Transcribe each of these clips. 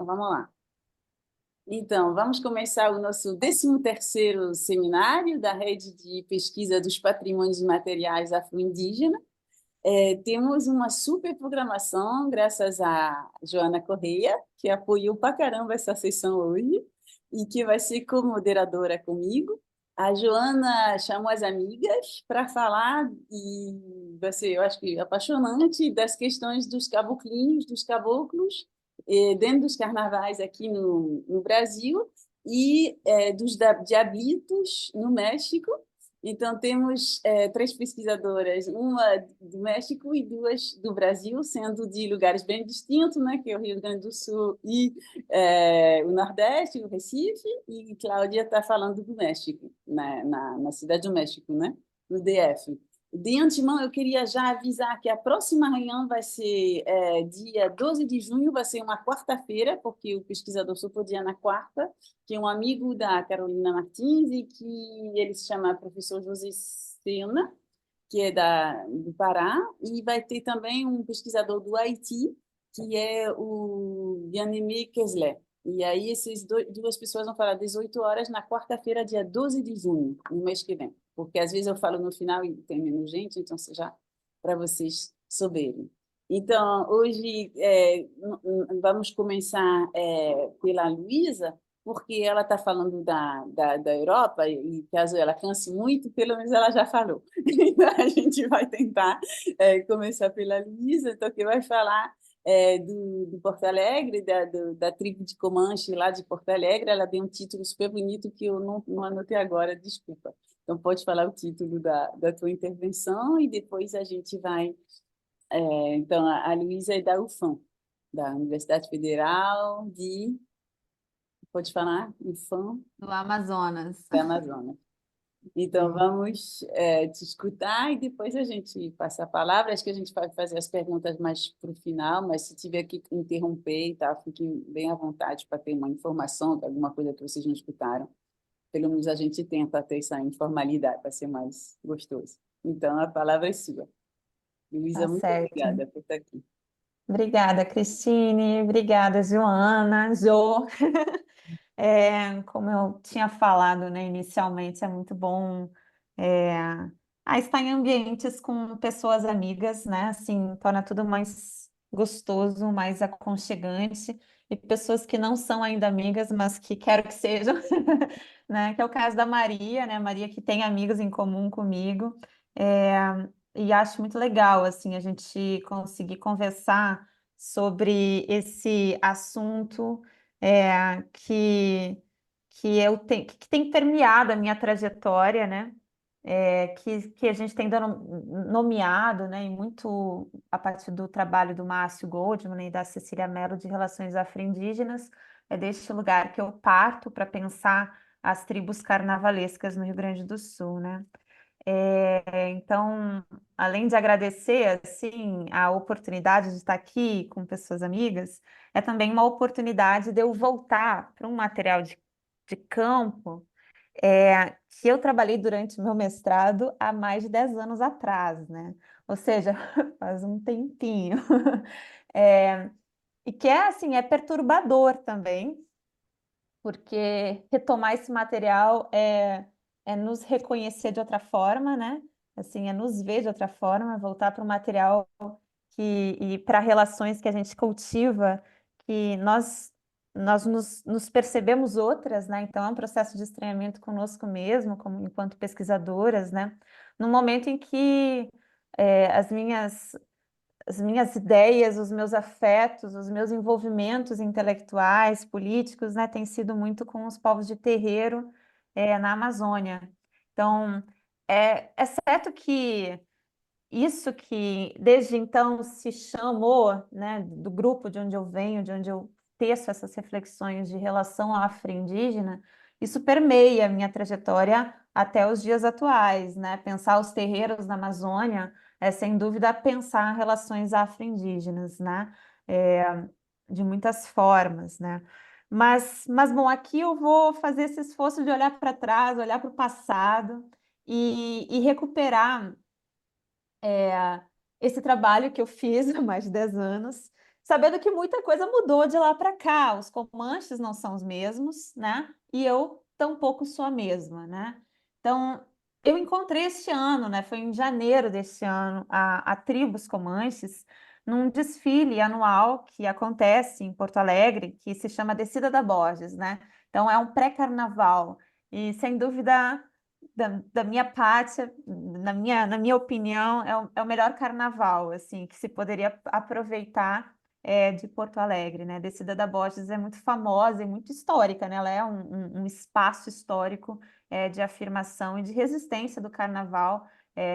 Então, vamos lá. Então, vamos começar o nosso 13º seminário da Rede de Pesquisa dos Patrimônios Materiais Afro-Indígena. Temos uma super programação, graças a Joana Correia, que apoiou pra caramba essa sessão hoje, e que vai ser co-moderadora comigo. A Joana chamou as amigas para falar, e vai ser, eu acho que, apaixonante, das questões dos caboclinhos, dos caboclos, dentro dos carnavais aqui no Brasil, e dos diablitos no México. Então, temos três pesquisadoras, uma do México e duas do Brasil, sendo de lugares bem distintos, né, que é o Rio Grande do Sul e o Nordeste, o Recife, e Cláudia está falando do México, na Cidade do México, né, no DF. De antemão, eu queria já avisar que a próxima reunião vai ser dia 12 de junho, vai ser uma quarta-feira, porque o pesquisador só podia na quarta, que é um amigo da Carolina Martins e que ele se chama professor José Sena, que é do Pará, e vai ter também um pesquisador do Haiti, que é o Yannemé Kessler. E aí essas duas pessoas vão falar 18 horas na quarta-feira, dia 12 de junho, no mês que vem. Porque às vezes eu falo no final e termino gente, então já para vocês saberem. Então, hoje vamos começar pela Luísa, porque ela está falando da Europa, e caso ela canse muito, pelo menos ela já falou. Então, a gente vai tentar começar pela Luísa, então, que vai falar do Porto Alegre, da tribo de Comanche, lá de Porto Alegre. Ela tem um título super bonito que eu não anotei agora, desculpa. Então, pode falar o título da tua intervenção e depois a gente vai... então, a Luísa é da UFAM, da Universidade Federal de... Pode falar? UFAM, Do Amazonas. da Amazonas. Então, Sim. vamos te escutar e depois a gente passa a palavra. Acho que a gente vai fazer as perguntas mais para o final, mas se tiver que interromper e tal, fiquem bem à vontade para ter uma informação de alguma coisa que vocês não escutaram. Pelo menos a gente tenta ter essa informalidade para ser mais gostoso. Então, a palavra é sua. Luísa, Tá muito certo. obrigada por estar aqui. Obrigada, Cristine. Obrigada, Joana, Jo. Como eu tinha falado, né, inicialmente, é muito bom é, estar em ambientes com pessoas amigas, né? Assim, torna tudo mais gostoso, mais aconchegante. E pessoas que não são ainda amigas, mas que quero que sejam, né? Que é o caso da Maria, né? Maria que tem amigos em comum comigo. É, e acho muito legal, assim, a gente conseguir conversar sobre esse assunto que tem permeado a minha trajetória, né? Que a gente tem nomeado, né? E muito a partir do trabalho do Márcio Goldman e da Cecília Mello de Relações Afro-Indígenas, é deste lugar que eu parto para pensar as tribos carnavalescas no Rio Grande do Sul, né? Então, além de agradecer assim a oportunidade de estar aqui com pessoas amigas, é também uma oportunidade de eu voltar para um material de campo que eu trabalhei durante o meu mestrado há mais de 10 anos atrás, né? Ou seja, faz um tempinho. É, e que é assim, é perturbador também, porque retomar esse material é nos reconhecer de outra forma, né? Assim, é nos ver de outra forma, voltar para o material e para relações que a gente cultiva, que nós nos percebemos outras, né? Então é um processo de estranhamento conosco mesmo, como enquanto pesquisadoras, né? No momento em que as minhas ideias, os meus afetos, os meus envolvimentos intelectuais, políticos, né, têm sido muito com os povos de terreiro, na Amazônia. Então, é certo que isso que desde então se chamou, né, do grupo de onde eu venho, de onde eu teço essas reflexões de relação afro-indígena, isso permeia a minha trajetória até os dias atuais, né? Pensar os terreiros na Amazônia é, sem dúvida, pensar relações afro-indígenas, né? É, de muitas formas, né? Mas, bom, aqui eu vou fazer esse esforço de olhar para trás, olhar para o passado e recuperar esse trabalho que eu fiz há mais de 10 anos, sabendo que muita coisa mudou de lá para cá. Os Comanches não são os mesmos, né? E eu tampouco sou a mesma, né? Então, eu encontrei este ano, né? Foi em janeiro deste ano, a tribo Os Comanches, num desfile anual que acontece em Porto Alegre, que se chama Descida da Borges, né? Então, é um pré-carnaval. E, sem dúvida, da minha parte, na minha opinião, é o melhor carnaval, assim, que se poderia aproveitar de Porto Alegre, né? Descida da Borges é muito famosa e muito histórica, né? Ela é um espaço histórico de afirmação e de resistência do carnaval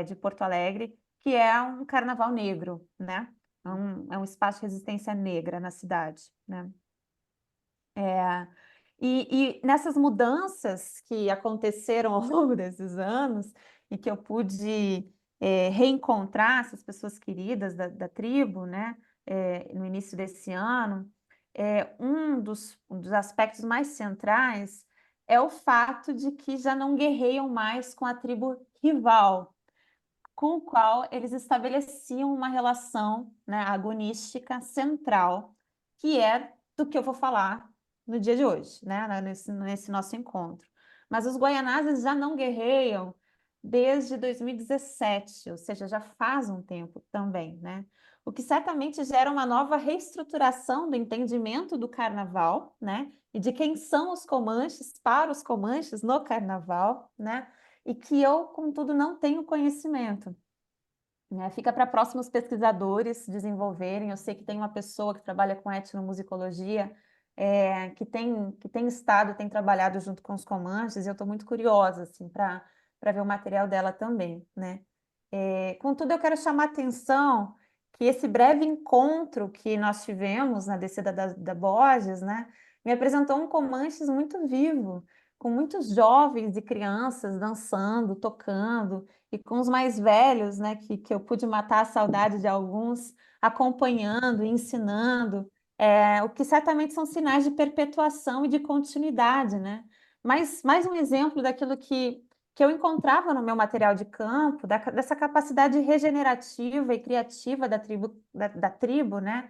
de Porto Alegre, que é um carnaval negro, né? É um espaço de resistência negra na cidade, né? E nessas mudanças que aconteceram ao longo desses anos, e que eu pude reencontrar essas pessoas queridas da tribo, né, no início desse ano, um dos aspectos mais centrais é o fato de que já não guerreiam mais com a tribo rival, com o qual eles estabeleciam uma relação, né, agonística central, que é do que eu vou falar no dia de hoje, né, nesse nosso encontro. Mas os guaianazes já não guerreiam desde 2017, ou seja, já faz um tempo também, né? O que certamente gera uma nova reestruturação do entendimento do carnaval, né? E de quem são os comanches para os comanches no carnaval, né? E que eu, contudo, não tenho conhecimento, né? Fica para próximos pesquisadores desenvolverem. Eu sei que tem uma pessoa que trabalha com etnomusicologia, que tem estado, tem trabalhado junto com os Comanches, e eu estou muito curiosa assim, para ver o material dela também, né? Contudo, eu quero chamar a atenção que esse breve encontro que nós tivemos na descida da Borges, né, me apresentou um Comanches muito vivo, com muitos jovens e crianças dançando, tocando, e com os mais velhos, né, que eu pude matar a saudade de alguns, acompanhando, ensinando, o que certamente são sinais de perpetuação e de continuidade, né? Mas mais um exemplo daquilo que eu encontrava no meu material de campo, dessa capacidade regenerativa e criativa da tribo, né?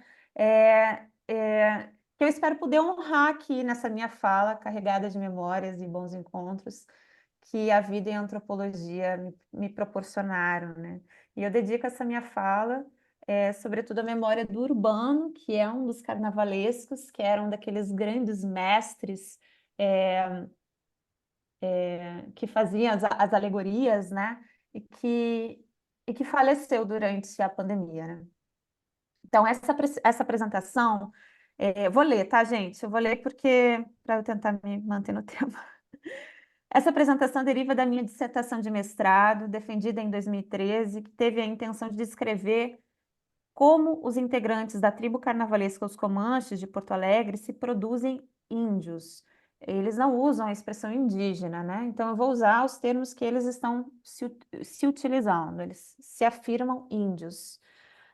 Que eu espero poder honrar aqui nessa minha fala, carregada de memórias e bons encontros, que a vida e a antropologia me proporcionaram, né? E eu dedico essa minha fala, sobretudo à memória do Urbano, que é um dos carnavalescos, que era um daqueles grandes mestres que fazia as alegorias, né? E que faleceu durante a pandemia, né? Então, essa apresentação, eu vou ler, tá, gente? Eu vou ler porque, para eu tentar me manter no tema. Essa apresentação deriva da minha dissertação de mestrado, defendida em 2013, que teve a intenção de descrever como os integrantes da tribo carnavalesca Os Comanches de Porto Alegre se produzem índios. Eles não usam a expressão indígena, né? Então eu vou usar os termos que eles estão se utilizando, eles se afirmam índios.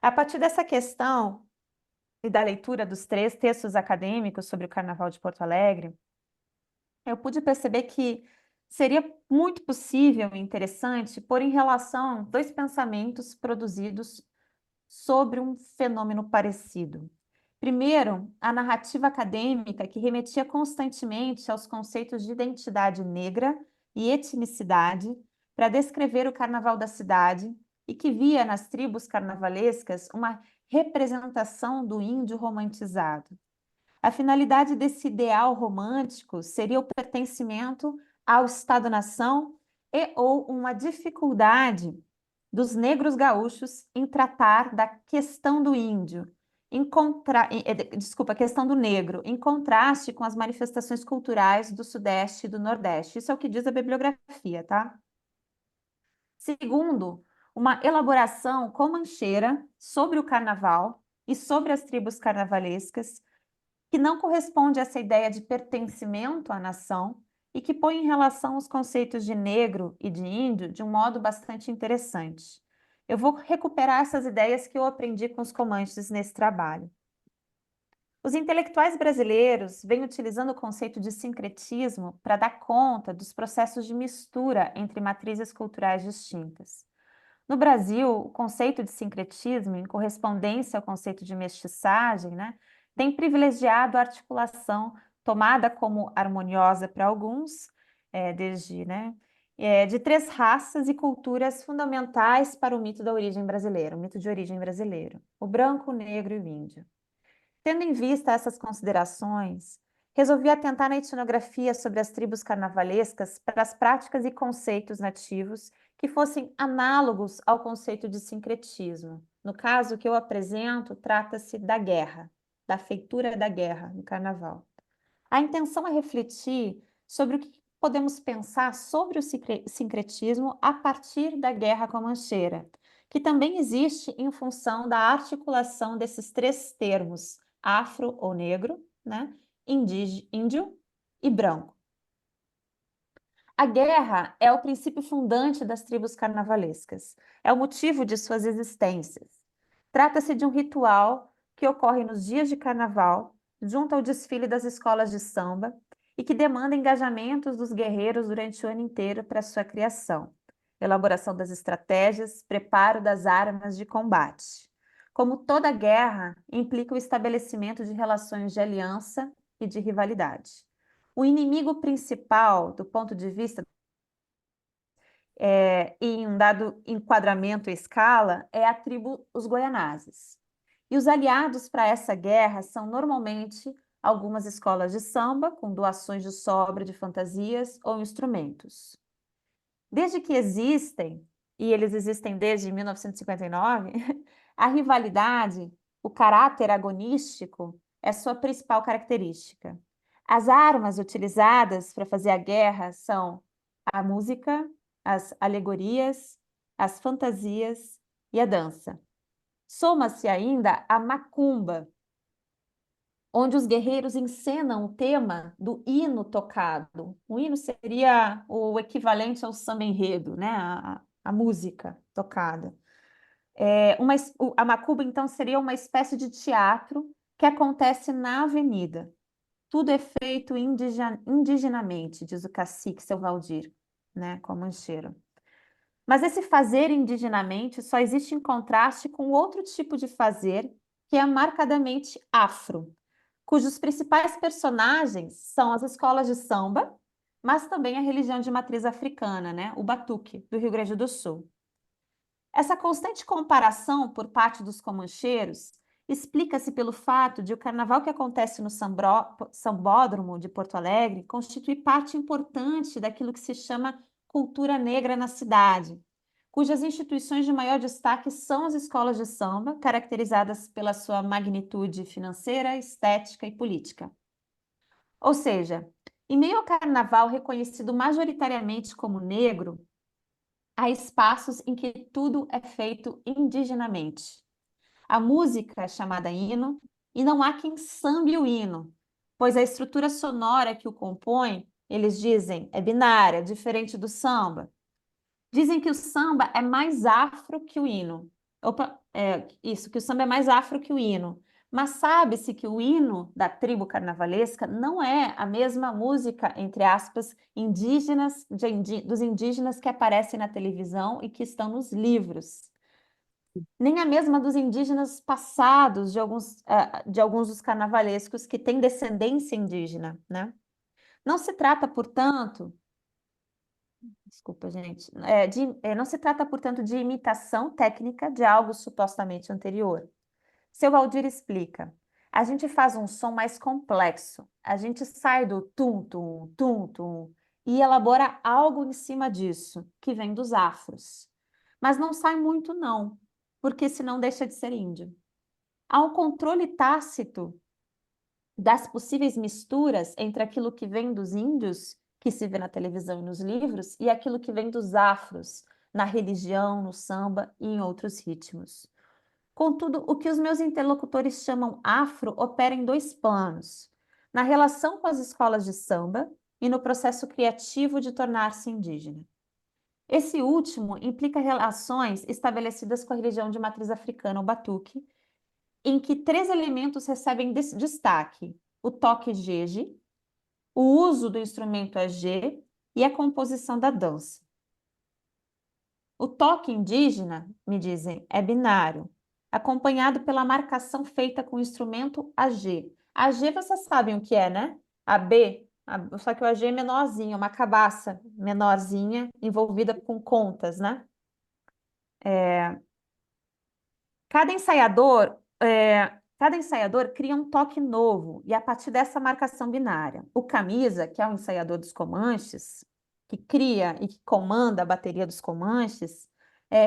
A partir dessa questão e da leitura dos 3 textos acadêmicos sobre o Carnaval de Porto Alegre, eu pude perceber que seria muito possível e interessante pôr em relação 2 pensamentos produzidos sobre um fenômeno parecido. Primeiro, a narrativa acadêmica que remetia constantemente aos conceitos de identidade negra e etnicidade para descrever o carnaval da cidade e que via nas tribos carnavalescas uma representação do índio romantizado. A finalidade desse ideal romântico seria o pertencimento ao Estado-nação e ou uma dificuldade dos negros gaúchos em tratar da questão do índio, desculpa, a questão do negro, em contraste com as manifestações culturais do Sudeste e do Nordeste. Isso é o que diz a bibliografia, tá? Segundo, uma elaboração comancheira sobre o carnaval e sobre as tribos carnavalescas, que não corresponde a essa ideia de pertencimento à nação e que põe em relação os conceitos de negro e de índio de um modo bastante interessante. Eu vou recuperar essas ideias que eu aprendi com os Comanches nesse trabalho. Os intelectuais brasileiros vêm utilizando o conceito de sincretismo para dar conta dos processos de mistura entre matrizes culturais distintas. No Brasil, o conceito de sincretismo, em correspondência ao conceito de mestiçagem, né, tem privilegiado a articulação tomada como harmoniosa para alguns, de três raças e culturas fundamentais para o mito da origem brasileira, o mito de origem brasileiro: o branco, o negro e o índio. Tendo em vista essas considerações, resolvi atentar na etnografia sobre as tribos carnavalescas para as práticas e conceitos nativos que fossem análogos ao conceito de sincretismo. No caso que eu apresento, trata-se da guerra, da feitura da guerra no carnaval. A intenção é refletir sobre o que podemos pensar sobre o sincretismo a partir da guerra comancheira, que também existe em função da articulação desses três termos, afro ou negro, né? Índio e branco. A guerra é o princípio fundante das tribos carnavalescas, é o motivo de suas existências. Trata-se de um ritual que ocorre nos dias de carnaval, junto ao desfile das escolas de samba, e que demanda engajamentos dos guerreiros durante o ano inteiro para sua criação, elaboração das estratégias, preparo das armas de combate. Como toda guerra, implica o estabelecimento de relações de aliança e de rivalidade. O inimigo principal, do ponto de vista em um dado enquadramento e escala, é a tribo os Goianazes. E os aliados para essa guerra são normalmente algumas escolas de samba, com doações de sobra de fantasias ou instrumentos. Desde que existem, e eles existem desde 1959, a rivalidade, o caráter agonístico, é sua principal característica. As armas utilizadas para fazer a guerra são a música, as alegorias, as fantasias e a dança. Soma-se ainda a macumba, onde os guerreiros encenam o tema do hino tocado. O hino seria o equivalente ao samba-enredo, né? A música tocada. A macumba, então, seria uma espécie de teatro que acontece na avenida. Tudo é feito indigenamente, diz o cacique seu Valdir, né, Comancheiro. Mas esse fazer indigenamente só existe em contraste com outro tipo de fazer, que é marcadamente afro, cujos principais personagens são as escolas de samba, mas também a religião de matriz africana, né, o batuque, do Rio Grande do Sul. Essa constante comparação por parte dos comancheiros explica-se pelo fato de o carnaval que acontece no Sambódromo de Porto Alegre constituir parte importante daquilo que se chama cultura negra na cidade, cujas instituições de maior destaque são as escolas de samba, caracterizadas pela sua magnitude financeira, estética e política. Ou seja, em meio ao carnaval reconhecido majoritariamente como negro, há espaços em que tudo é feito indigenamente. A música é chamada hino e não há quem sambe o hino, pois a estrutura sonora que o compõe, eles dizem, é binária, diferente do samba. Dizem que o samba é mais afro que o hino. Que o samba é mais afro que o hino. Mas sabe-se que o hino da tribo carnavalesca não é a mesma música, entre aspas, dos indígenas que aparecem na televisão e que estão nos livros. Nem a mesma dos indígenas passados, de alguns dos carnavalescos que têm descendência indígena, né? Não se trata, portanto, desculpa, gente, não se trata, portanto, de imitação técnica de algo supostamente anterior. Seu Valdir explica: a gente faz um som mais complexo, a gente sai do tum-tum, tum-tum e elabora algo em cima disso, que vem dos afros. Mas não sai muito, não, porque senão deixa de ser índio. Há um controle tácito das possíveis misturas entre aquilo que vem dos índios, que se vê na televisão e nos livros, e aquilo que vem dos afros, na religião, no samba e em outros ritmos. Contudo, o que os meus interlocutores chamam afro opera em dois planos: na relação com as escolas de samba e no processo criativo de tornar-se indígena. Esse último implica relações estabelecidas com a religião de matriz africana, o batuque, em que três elementos recebem destaque: o toque jeje, o uso do instrumento agé e a composição da dança. O toque indígena, me dizem, é binário, acompanhado pela marcação feita com o instrumento AG. AG vocês sabem o que é, né? A B, só que o AG é menorzinho, uma cabaça menorzinha, envolvida com contas, né? Cada ensaiador, cada ensaiador cria um toque novo, e a partir dessa marcação binária. O Camisa, que é o ensaiador dos Comanches, que cria e que comanda a bateria dos Comanches,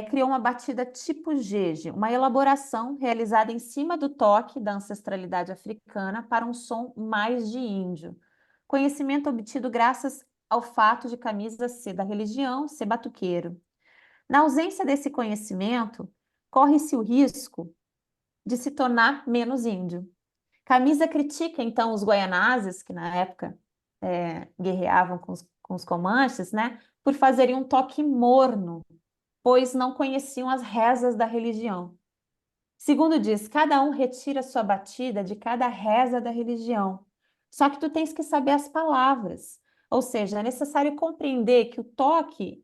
criou uma batida tipo Gege, uma elaboração realizada em cima do toque da ancestralidade africana para um som mais de índio. Conhecimento obtido graças ao fato de Camisa ser da religião, ser batuqueiro. Na ausência desse conhecimento, corre-se o risco de se tornar menos índio. Camisa critica, então, os guaianazes, que na época guerreavam com os comanches, né, por fazerem um toque morno, pois não conheciam as rezas da religião. Segundo diz, cada um retira sua batida de cada reza da religião. Só que tu tens que saber as palavras. Ou seja, é necessário compreender que o toque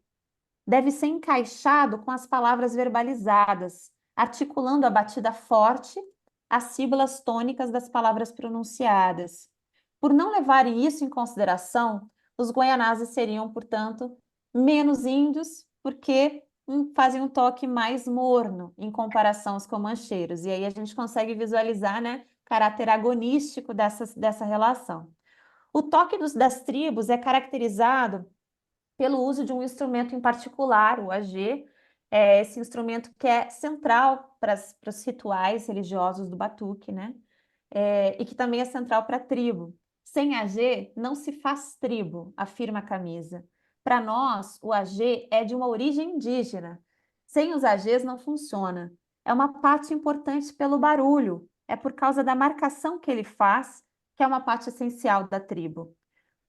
deve ser encaixado com as palavras verbalizadas, articulando a batida forte às sílabas tônicas das palavras pronunciadas. Por não levarem isso em consideração, os guaianazes seriam, portanto, menos índios, porque fazem um toque mais morno em comparação aos comancheiros. E aí a gente consegue visualizar, né, o caráter agonístico dessa relação. O toque das tribos é caracterizado pelo uso de um instrumento em particular, o AG, esse instrumento que é central para os rituais religiosos do batuque, né? E que também é central para a tribo. Sem AG não se faz tribo, afirma a Camisa. Para nós, o AG é de uma origem indígena. Sem os AGs não funciona. É uma parte importante pelo barulho, é por causa da marcação que ele faz, que é uma parte essencial da tribo.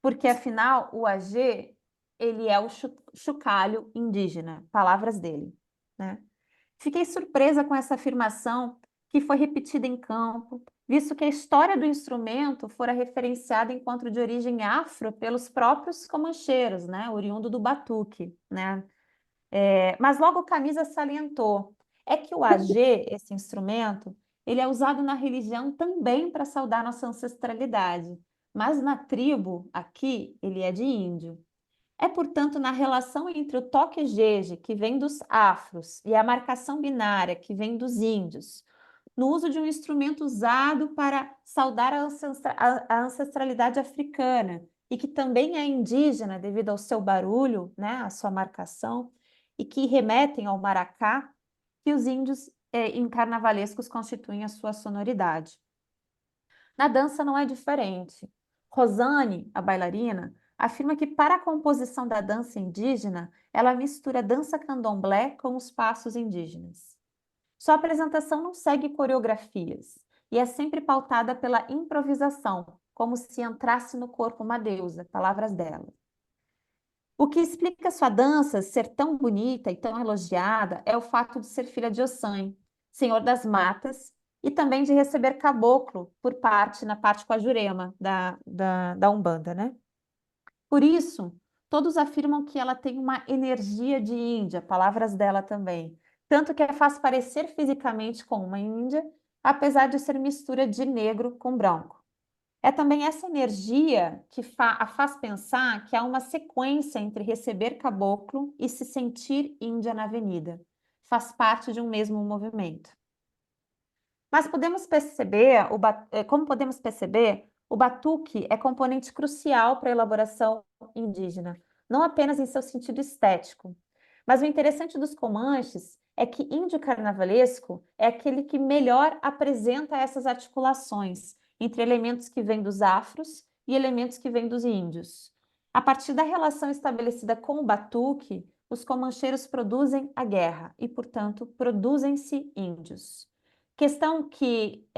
Porque, afinal, o AG, ele é o chocalho indígena, palavras dele, né? Fiquei surpresa com essa afirmação que foi repetida em campo, visto que a história do instrumento fora referenciada enquanto de origem afro pelos próprios comancheiros, né? Oriundo do batuque, né? Mas logo Camisa salientou, é que o AG, esse instrumento, ele é usado na religião também para saudar nossa ancestralidade, mas na tribo, aqui, ele é de índio. É, portanto, na relação entre o toque jeje, que vem dos afros, e a marcação binária, que vem dos índios, no uso de um instrumento usado para saudar a ancestralidade africana, e que também é indígena devido ao seu barulho, né, à sua marcação, e que remetem ao maracá, que os índios em carnavalescos constituem a sua sonoridade. Na dança não é diferente. Rosane, a bailarina, afirma que para a composição da dança indígena, ela mistura dança candomblé com os passos indígenas. Sua apresentação não segue coreografias e é sempre pautada pela improvisação, como se entrasse no corpo uma deusa, palavras dela. O que explica sua dança ser tão bonita e tão elogiada é o fato de ser filha de Ossan, senhor das matas, e também de receber caboclo na parte com a Jurema da Umbanda, né? Por isso, todos afirmam que ela tem uma energia de índia, palavras dela também, tanto que a faz parecer fisicamente com uma índia, apesar de ser mistura de negro com branco. É também essa energia que a faz pensar que há uma sequência entre receber caboclo e se sentir índia na avenida. Faz parte de um mesmo movimento. Mas podemos perceber, como podemos perceber, o batuque é componente crucial para a elaboração indígena, não apenas em seu sentido estético. Mas o interessante dos Comanches é que índio carnavalesco é aquele que melhor apresenta essas articulações entre elementos que vêm dos afros e elementos que vêm dos índios. A partir da relação estabelecida com o batuque, os comancheiros produzem a guerra e, portanto, produzem-se índios. Questão que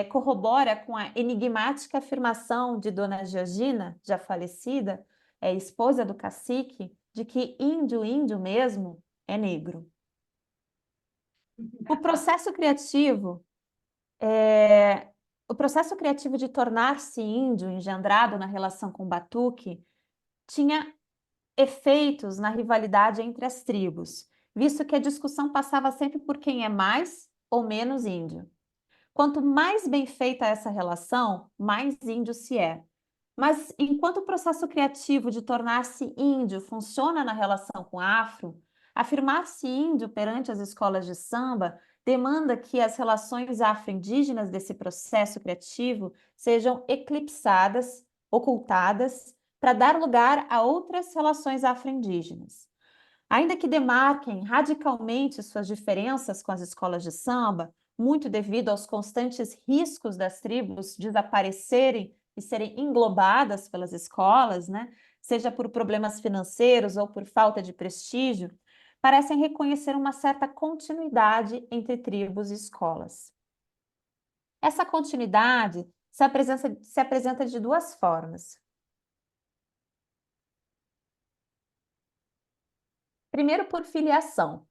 corrobora com a enigmática afirmação de Dona Georgina, já falecida, esposa do cacique, de que índio, índio mesmo, é negro. O processo criativo, de tornar-se índio, engendrado na relação com o batuque, tinha efeitos na rivalidade entre as tribos. visto que a discussão passava sempre por quem é mais ou menos índio. Quanto mais bem feita essa relação, mais índio se é. Mas enquanto o processo criativo de tornar-se índio funciona na relação com afro, afirmar-se índio perante as escolas de samba demanda que as relações afro-indígenas desse processo criativo sejam eclipsadas, ocultadas, para dar lugar a outras relações afro-indígenas. Ainda que demarquem radicalmente suas diferenças com as escolas de samba, muito devido aos constantes riscos das tribos desaparecerem e serem englobadas pelas escolas, né, seja por problemas financeiros ou por falta de prestígio, parecem reconhecer uma certa continuidade entre tribos e escolas. Essa continuidade se apresenta de duas formas. Primeiro, por filiação,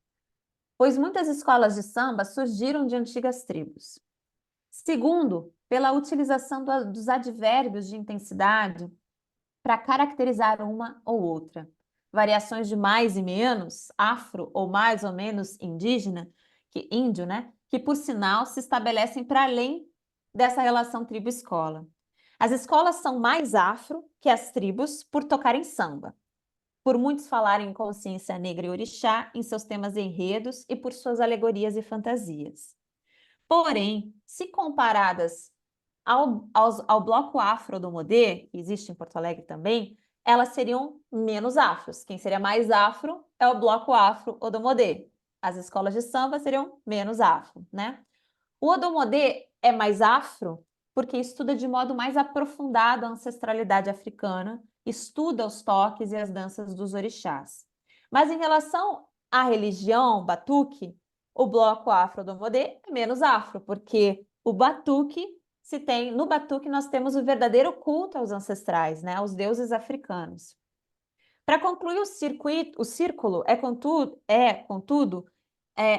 pois muitas escolas de samba surgiram de antigas tribos. Segundo, pela utilização dos advérbios de intensidade para caracterizar uma ou outra. Variações de mais e menos, afro ou mais ou menos indígena, que índio, né? Que por sinal se estabelecem para além dessa relação tribo-escola. As escolas são mais afro que as tribos por tocarem samba, por muitos falarem em consciência negra e orixá em seus temas e enredos e por suas alegorias e fantasias. Porém, se comparadas ao bloco afro do Modê, que existe em Porto Alegre também, elas seriam menos afros. Quem seria mais afro é o bloco afro Odomodê. As escolas de samba seriam menos afro, né? O Odomodê é mais afro porque estuda de modo mais aprofundado a ancestralidade africana, estuda os toques e as danças dos orixás. Mas em relação à religião, batuque, o bloco afro-odomodê é menos afro, porque o batuque no batuque nós temos o verdadeiro culto aos ancestrais, né, aos deuses africanos. Para concluir o círculo contudo,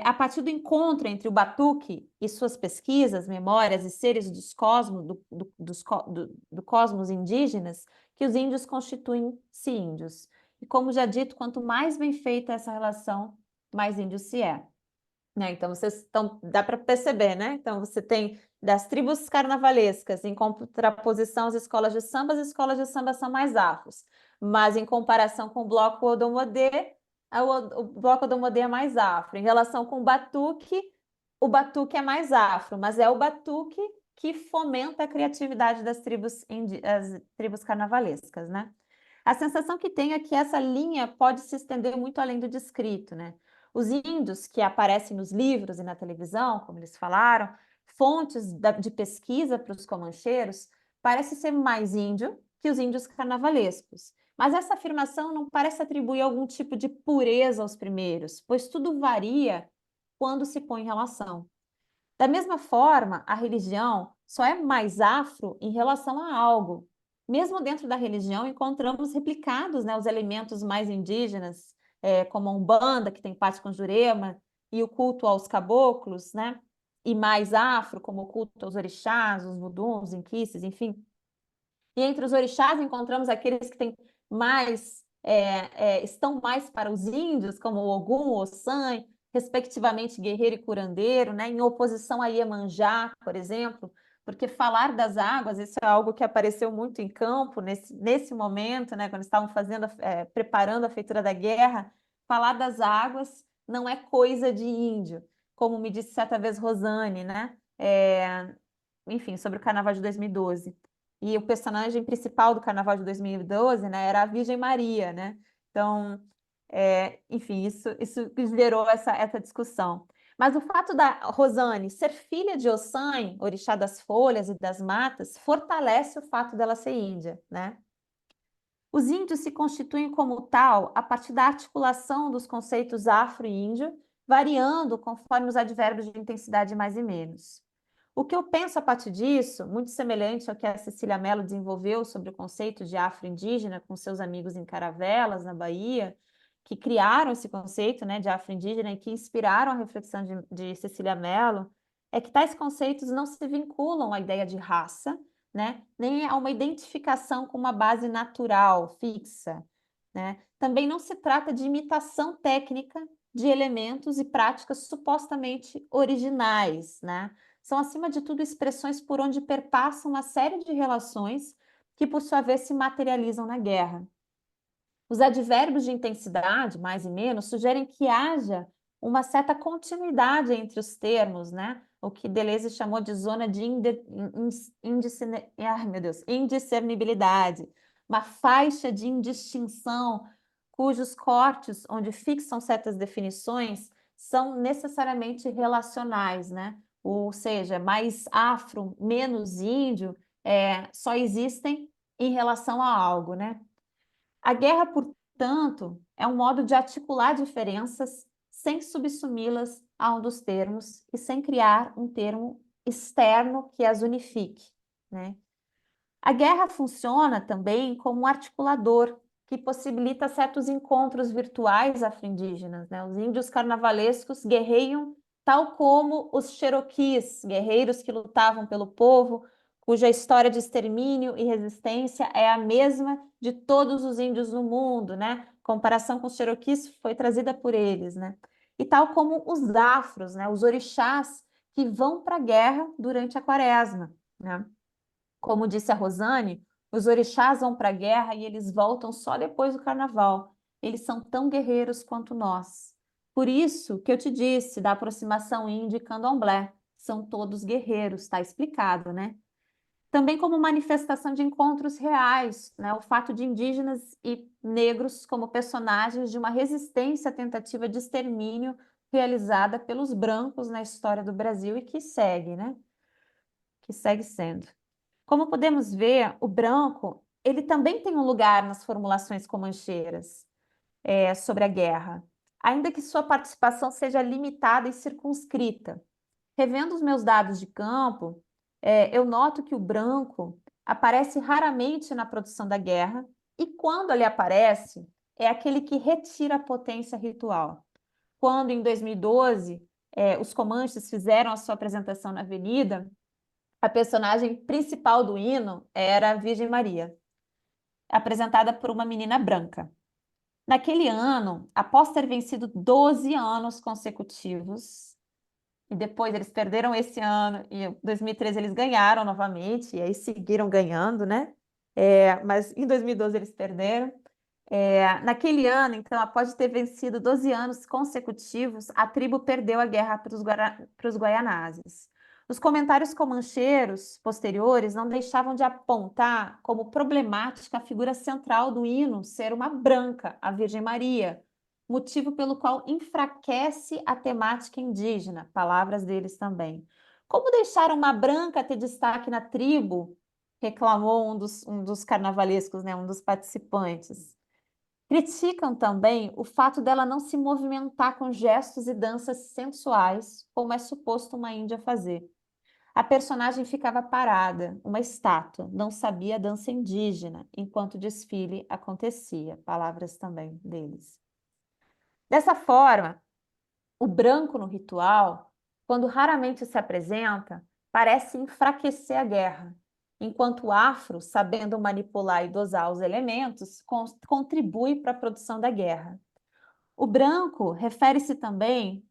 a partir do encontro entre o batuque e suas pesquisas, memórias e seres dos cosmos, do cosmos indígenas, que os índios constituem-se índios. E como já dito, quanto mais bem feita essa relação, mais índio se é. Né? Então, dá para perceber, né? Então, você tem das tribos carnavalescas, em contraposição às escolas de samba, as escolas de samba são mais afros. Mas, em comparação com o bloco Odomodê, o bloco Odomodê é mais afro. Em relação com o batuque é mais afro, mas é o batuque que fomenta a criatividade das as tribos carnavalescas, né? A sensação que tenho é que essa linha pode se estender muito além do descrito, né? Os índios que aparecem nos livros e na televisão, como eles falaram, fontes de pesquisa para os comancheiros, parece ser mais índio que os índios carnavalescos. Mas essa afirmação não parece atribuir algum tipo de pureza aos primeiros, pois tudo varia quando se põe em relação. Da mesma forma, a religião só é mais afro em relação a algo. Mesmo dentro da religião, encontramos replicados, né, os elementos mais indígenas, como a Umbanda, que tem parte com Jurema, e o culto aos caboclos, né? E mais afro, como o culto aos orixás, os vuduns, inquices, enfim. E entre os orixás encontramos aqueles que têm mais, estão mais para os índios, como o Ogum, o Ossan, respectivamente guerreiro e curandeiro, né? Em oposição a Iemanjá, por exemplo, porque falar das águas, isso é algo que apareceu muito em campo nesse momento, né? Quando estavam preparando a feitura da guerra, falar das águas não é coisa de índio, como me disse certa vez Rosane, né? Enfim, sobre o Carnaval de 2012. E o personagem principal do Carnaval de 2012, né, era a Virgem Maria, né? Então, enfim, isso gerou essa discussão. Mas o fato da Rosane ser filha de Ossan, orixá das folhas e das matas, fortalece o fato dela ser índia, né? Os índios se constituem como tal a partir da articulação dos conceitos afro e índio, variando conforme os advérbios de intensidade mais e menos. O que eu penso a partir disso, muito semelhante ao que a Cecília Mello desenvolveu sobre o conceito de afro-indígena com seus amigos em Caravelas, na Bahia, que criaram esse conceito, né, de afro-indígena e que inspiraram a reflexão de Cecília Mello, é que tais conceitos não se vinculam à ideia de raça, né, nem a uma identificação com uma base natural, fixa, né? Também não se trata de imitação técnica de elementos e práticas supostamente originais, né? São, acima de tudo, expressões por onde perpassam uma série de relações que, por sua vez, se materializam na guerra. Os advérbios de intensidade, mais e menos, sugerem que haja uma certa continuidade entre os termos, né? O que Deleuze chamou de zona de indiscernibilidade, uma faixa de indistinção, cujos cortes, onde fixam certas definições, são necessariamente relacionais, né? Ou seja, mais afro, menos índio, só existem em relação a algo, né? A guerra, portanto, é um modo de articular diferenças sem subsumi-las a um dos termos e sem criar um termo externo que as unifique, né? A guerra funciona também como um articulador que possibilita certos encontros virtuais afro-indígenas, né? Os índios carnavalescos guerreiam tal como os Cherokees, guerreiros que lutavam pelo povo, cuja história de extermínio e resistência é a mesma de todos os índios no mundo, né? Comparação com os Cherokees foi trazida por eles, né? E tal como os afros, né? Os orixás que vão para a guerra durante a quaresma, né? Como disse a Rosane, os orixás vão para a guerra e eles voltam só depois do carnaval. Eles são tão guerreiros quanto nós. Por isso que eu te disse da aproximação índia e candomblé. São todos guerreiros, está explicado, né? Também como manifestação de encontros reais, né? O fato de indígenas e negros como personagens de uma resistência à tentativa de extermínio realizada pelos brancos na história do Brasil e que segue, né? Que segue sendo. Como podemos ver, o branco, ele também tem um lugar nas formulações comancheiras sobre a guerra, ainda que sua participação seja limitada e circunscrita. Revendo os meus dados de campo, eu noto que o branco aparece raramente na produção da guerra, e quando ele aparece, é aquele que retira a potência ritual. Quando, em 2012, os Comanches fizeram a sua apresentação na Avenida, a personagem principal do hino era a Virgem Maria, apresentada por uma menina branca. Naquele ano, após ter vencido 12 anos consecutivos, e depois eles perderam esse ano, e em 2013 eles ganharam novamente, e aí seguiram ganhando, né? Mas em 2012 eles perderam. Naquele ano, então, após ter vencido 12 anos consecutivos, a tribo perdeu a guerra para os guaianazes. Os comentários comancheiros posteriores não deixavam de apontar como problemática a figura central do hino ser uma branca, a Virgem Maria, motivo pelo qual enfraquece a temática indígena, palavras deles também. Como deixar uma branca ter destaque na tribo? Reclamou um dos carnavalescos, né, um dos participantes. Criticam também o fato dela não se movimentar com gestos e danças sensuais, como é suposto uma índia fazer. A personagem ficava parada, uma estátua, não sabia a dança indígena, enquanto o desfile acontecia. Palavras também deles. Dessa forma, o branco no ritual, quando raramente se apresenta, parece enfraquecer a guerra, enquanto o afro, sabendo manipular e dosar os elementos, contribui para a produção da guerra. O branco refere-se também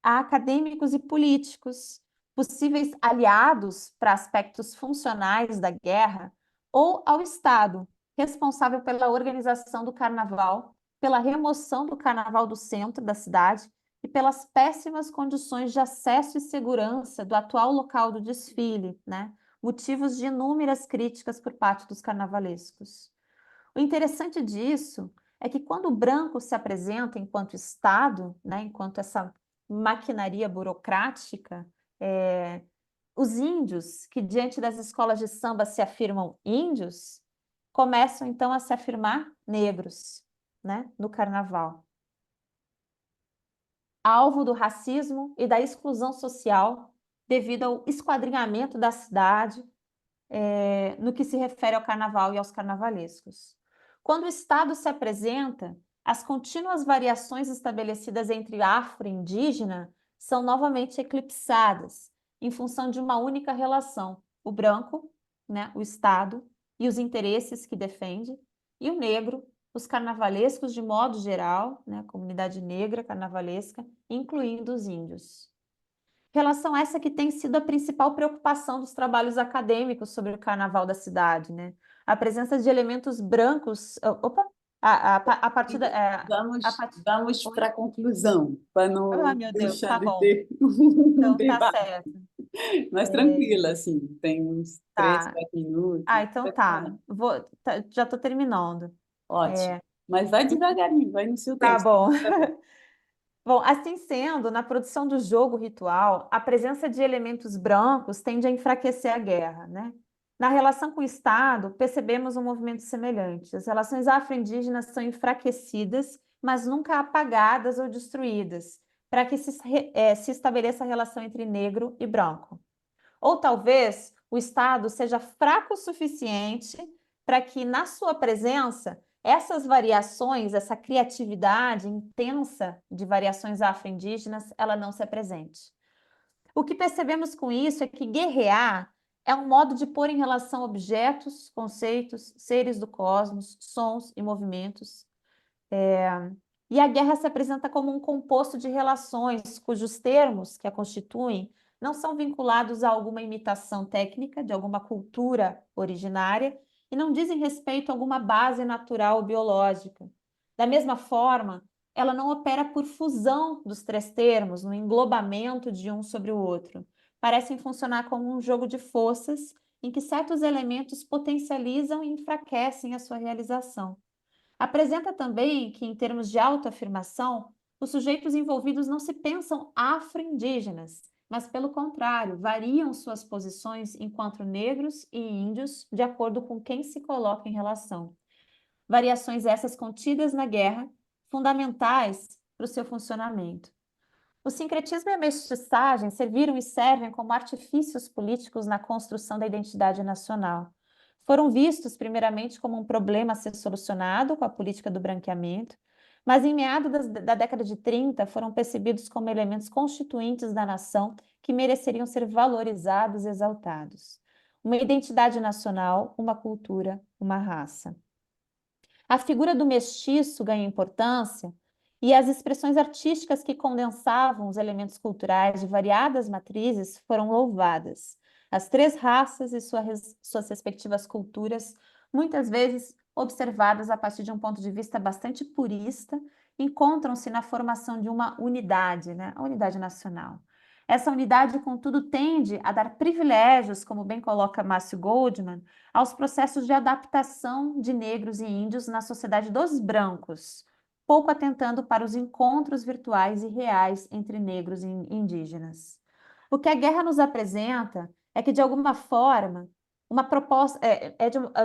a acadêmicos e políticos, possíveis aliados para aspectos funcionais da guerra, ou ao Estado, responsável pela organização do carnaval, pela remoção do carnaval do centro da cidade e pelas péssimas condições de acesso e segurança do atual local do desfile, né? Motivos de inúmeras críticas por parte dos carnavalescos. O interessante disso é que quando o branco se apresenta enquanto Estado, né, enquanto essa maquinaria burocrática, os índios, que diante das escolas de samba se afirmam índios, começam então a se afirmar negros, né, no carnaval. Alvo do racismo e da exclusão social devido ao esquadrinhamento da cidade, no que se refere ao carnaval e aos carnavalescos. Quando o Estado se apresenta, as contínuas variações estabelecidas entre afro e indígena são novamente eclipsadas, em função de uma única relação: o branco, né, o Estado, e os interesses que defende, e o negro, os carnavalescos de modo geral, né, a comunidade negra carnavalesca, incluindo os índios. Relação essa que tem sido a principal preocupação dos trabalhos acadêmicos sobre o carnaval da cidade, né? A presença de elementos brancos. Opa! A partir da. A partir, Vamos oi? para a conclusão, para Ah, não meu Deus, deixar tá de bom. ter um Então tá debate. certo. Mas tranquila, assim, tem uns três, Tá. 4 minutos. Ah, então Pode tá. falar. Já estou terminando. Ótimo. É, Mas vai devagarinho, vai no seu tá tempo. bom. Tá bom. Bom, assim sendo, na produção do jogo ritual, a presença de elementos brancos tende a enfraquecer a guerra, né? Na relação com o Estado, percebemos um movimento semelhante. As relações afro-indígenas são enfraquecidas, mas nunca apagadas ou destruídas, para que se estabeleça a relação entre negro e branco. Ou talvez o Estado seja fraco o suficiente para que, na sua presença, essas variações, essa criatividade intensa de variações afro-indígenas, ela não se apresente. O que percebemos com isso é que guerrear é um modo de pôr em relação objetos, conceitos, seres do cosmos, sons e movimentos. E a guerra se apresenta como um composto de relações cujos termos que a constituem não são vinculados a alguma imitação técnica de alguma cultura originária e não dizem respeito a alguma base natural ou biológica. Da mesma forma, ela não opera por fusão dos três termos, no englobamento de um sobre o outro. Parecem funcionar como um jogo de forças em que certos elementos potencializam e enfraquecem a sua realização. Apresenta também que, em termos de autoafirmação, os sujeitos envolvidos não se pensam afro-indígenas, mas, pelo contrário, variam suas posições enquanto negros e índios de acordo com quem se coloca em relação. Variações essas contidas na guerra, fundamentais para o seu funcionamento. O sincretismo e a mestiçagem serviram e servem como artifícios políticos na construção da identidade nacional. Foram vistos primeiramente como um problema a ser solucionado com a política do branqueamento, mas em meados da década de 30 foram percebidos como elementos constituintes da nação que mereceriam ser valorizados e exaltados. Uma identidade nacional, uma cultura, uma raça. A figura do mestiço ganha importância e as expressões artísticas que condensavam os elementos culturais de variadas matrizes foram louvadas. As três raças e suas respectivas culturas, muitas vezes observadas a partir de um ponto de vista bastante purista, encontram-se na formação de uma unidade, né? A unidade nacional. Essa unidade, contudo, tende a dar privilégios, como bem coloca Márcio Goldman, aos processos de adaptação de negros e índios na sociedade dos brancos, pouco atentando para os encontros virtuais e reais entre negros e indígenas. O que a guerra nos apresenta é que, de alguma forma, uma proposta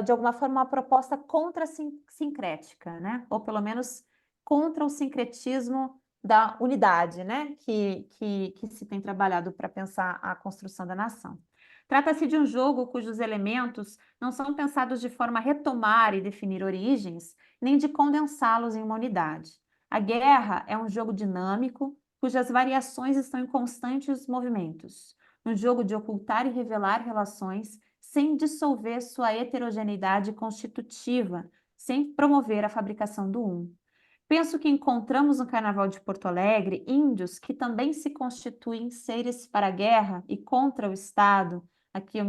de alguma forma uma proposta contra-sincrética, né? Ou pelo menos contra o sincretismo da unidade, né? Que se tem trabalhado para pensar a construção da nação. Trata-se de um jogo cujos elementos não são pensados de forma a retomar e definir origens, nem de condensá-los em uma unidade. A guerra é um jogo dinâmico, cujas variações estão em constantes movimentos. Um jogo de ocultar e revelar relações sem dissolver sua heterogeneidade constitutiva, sem promover a fabricação do um. Penso que encontramos no Carnaval de Porto Alegre índios que também se constituem seres para a guerra e contra o Estado, aqui eu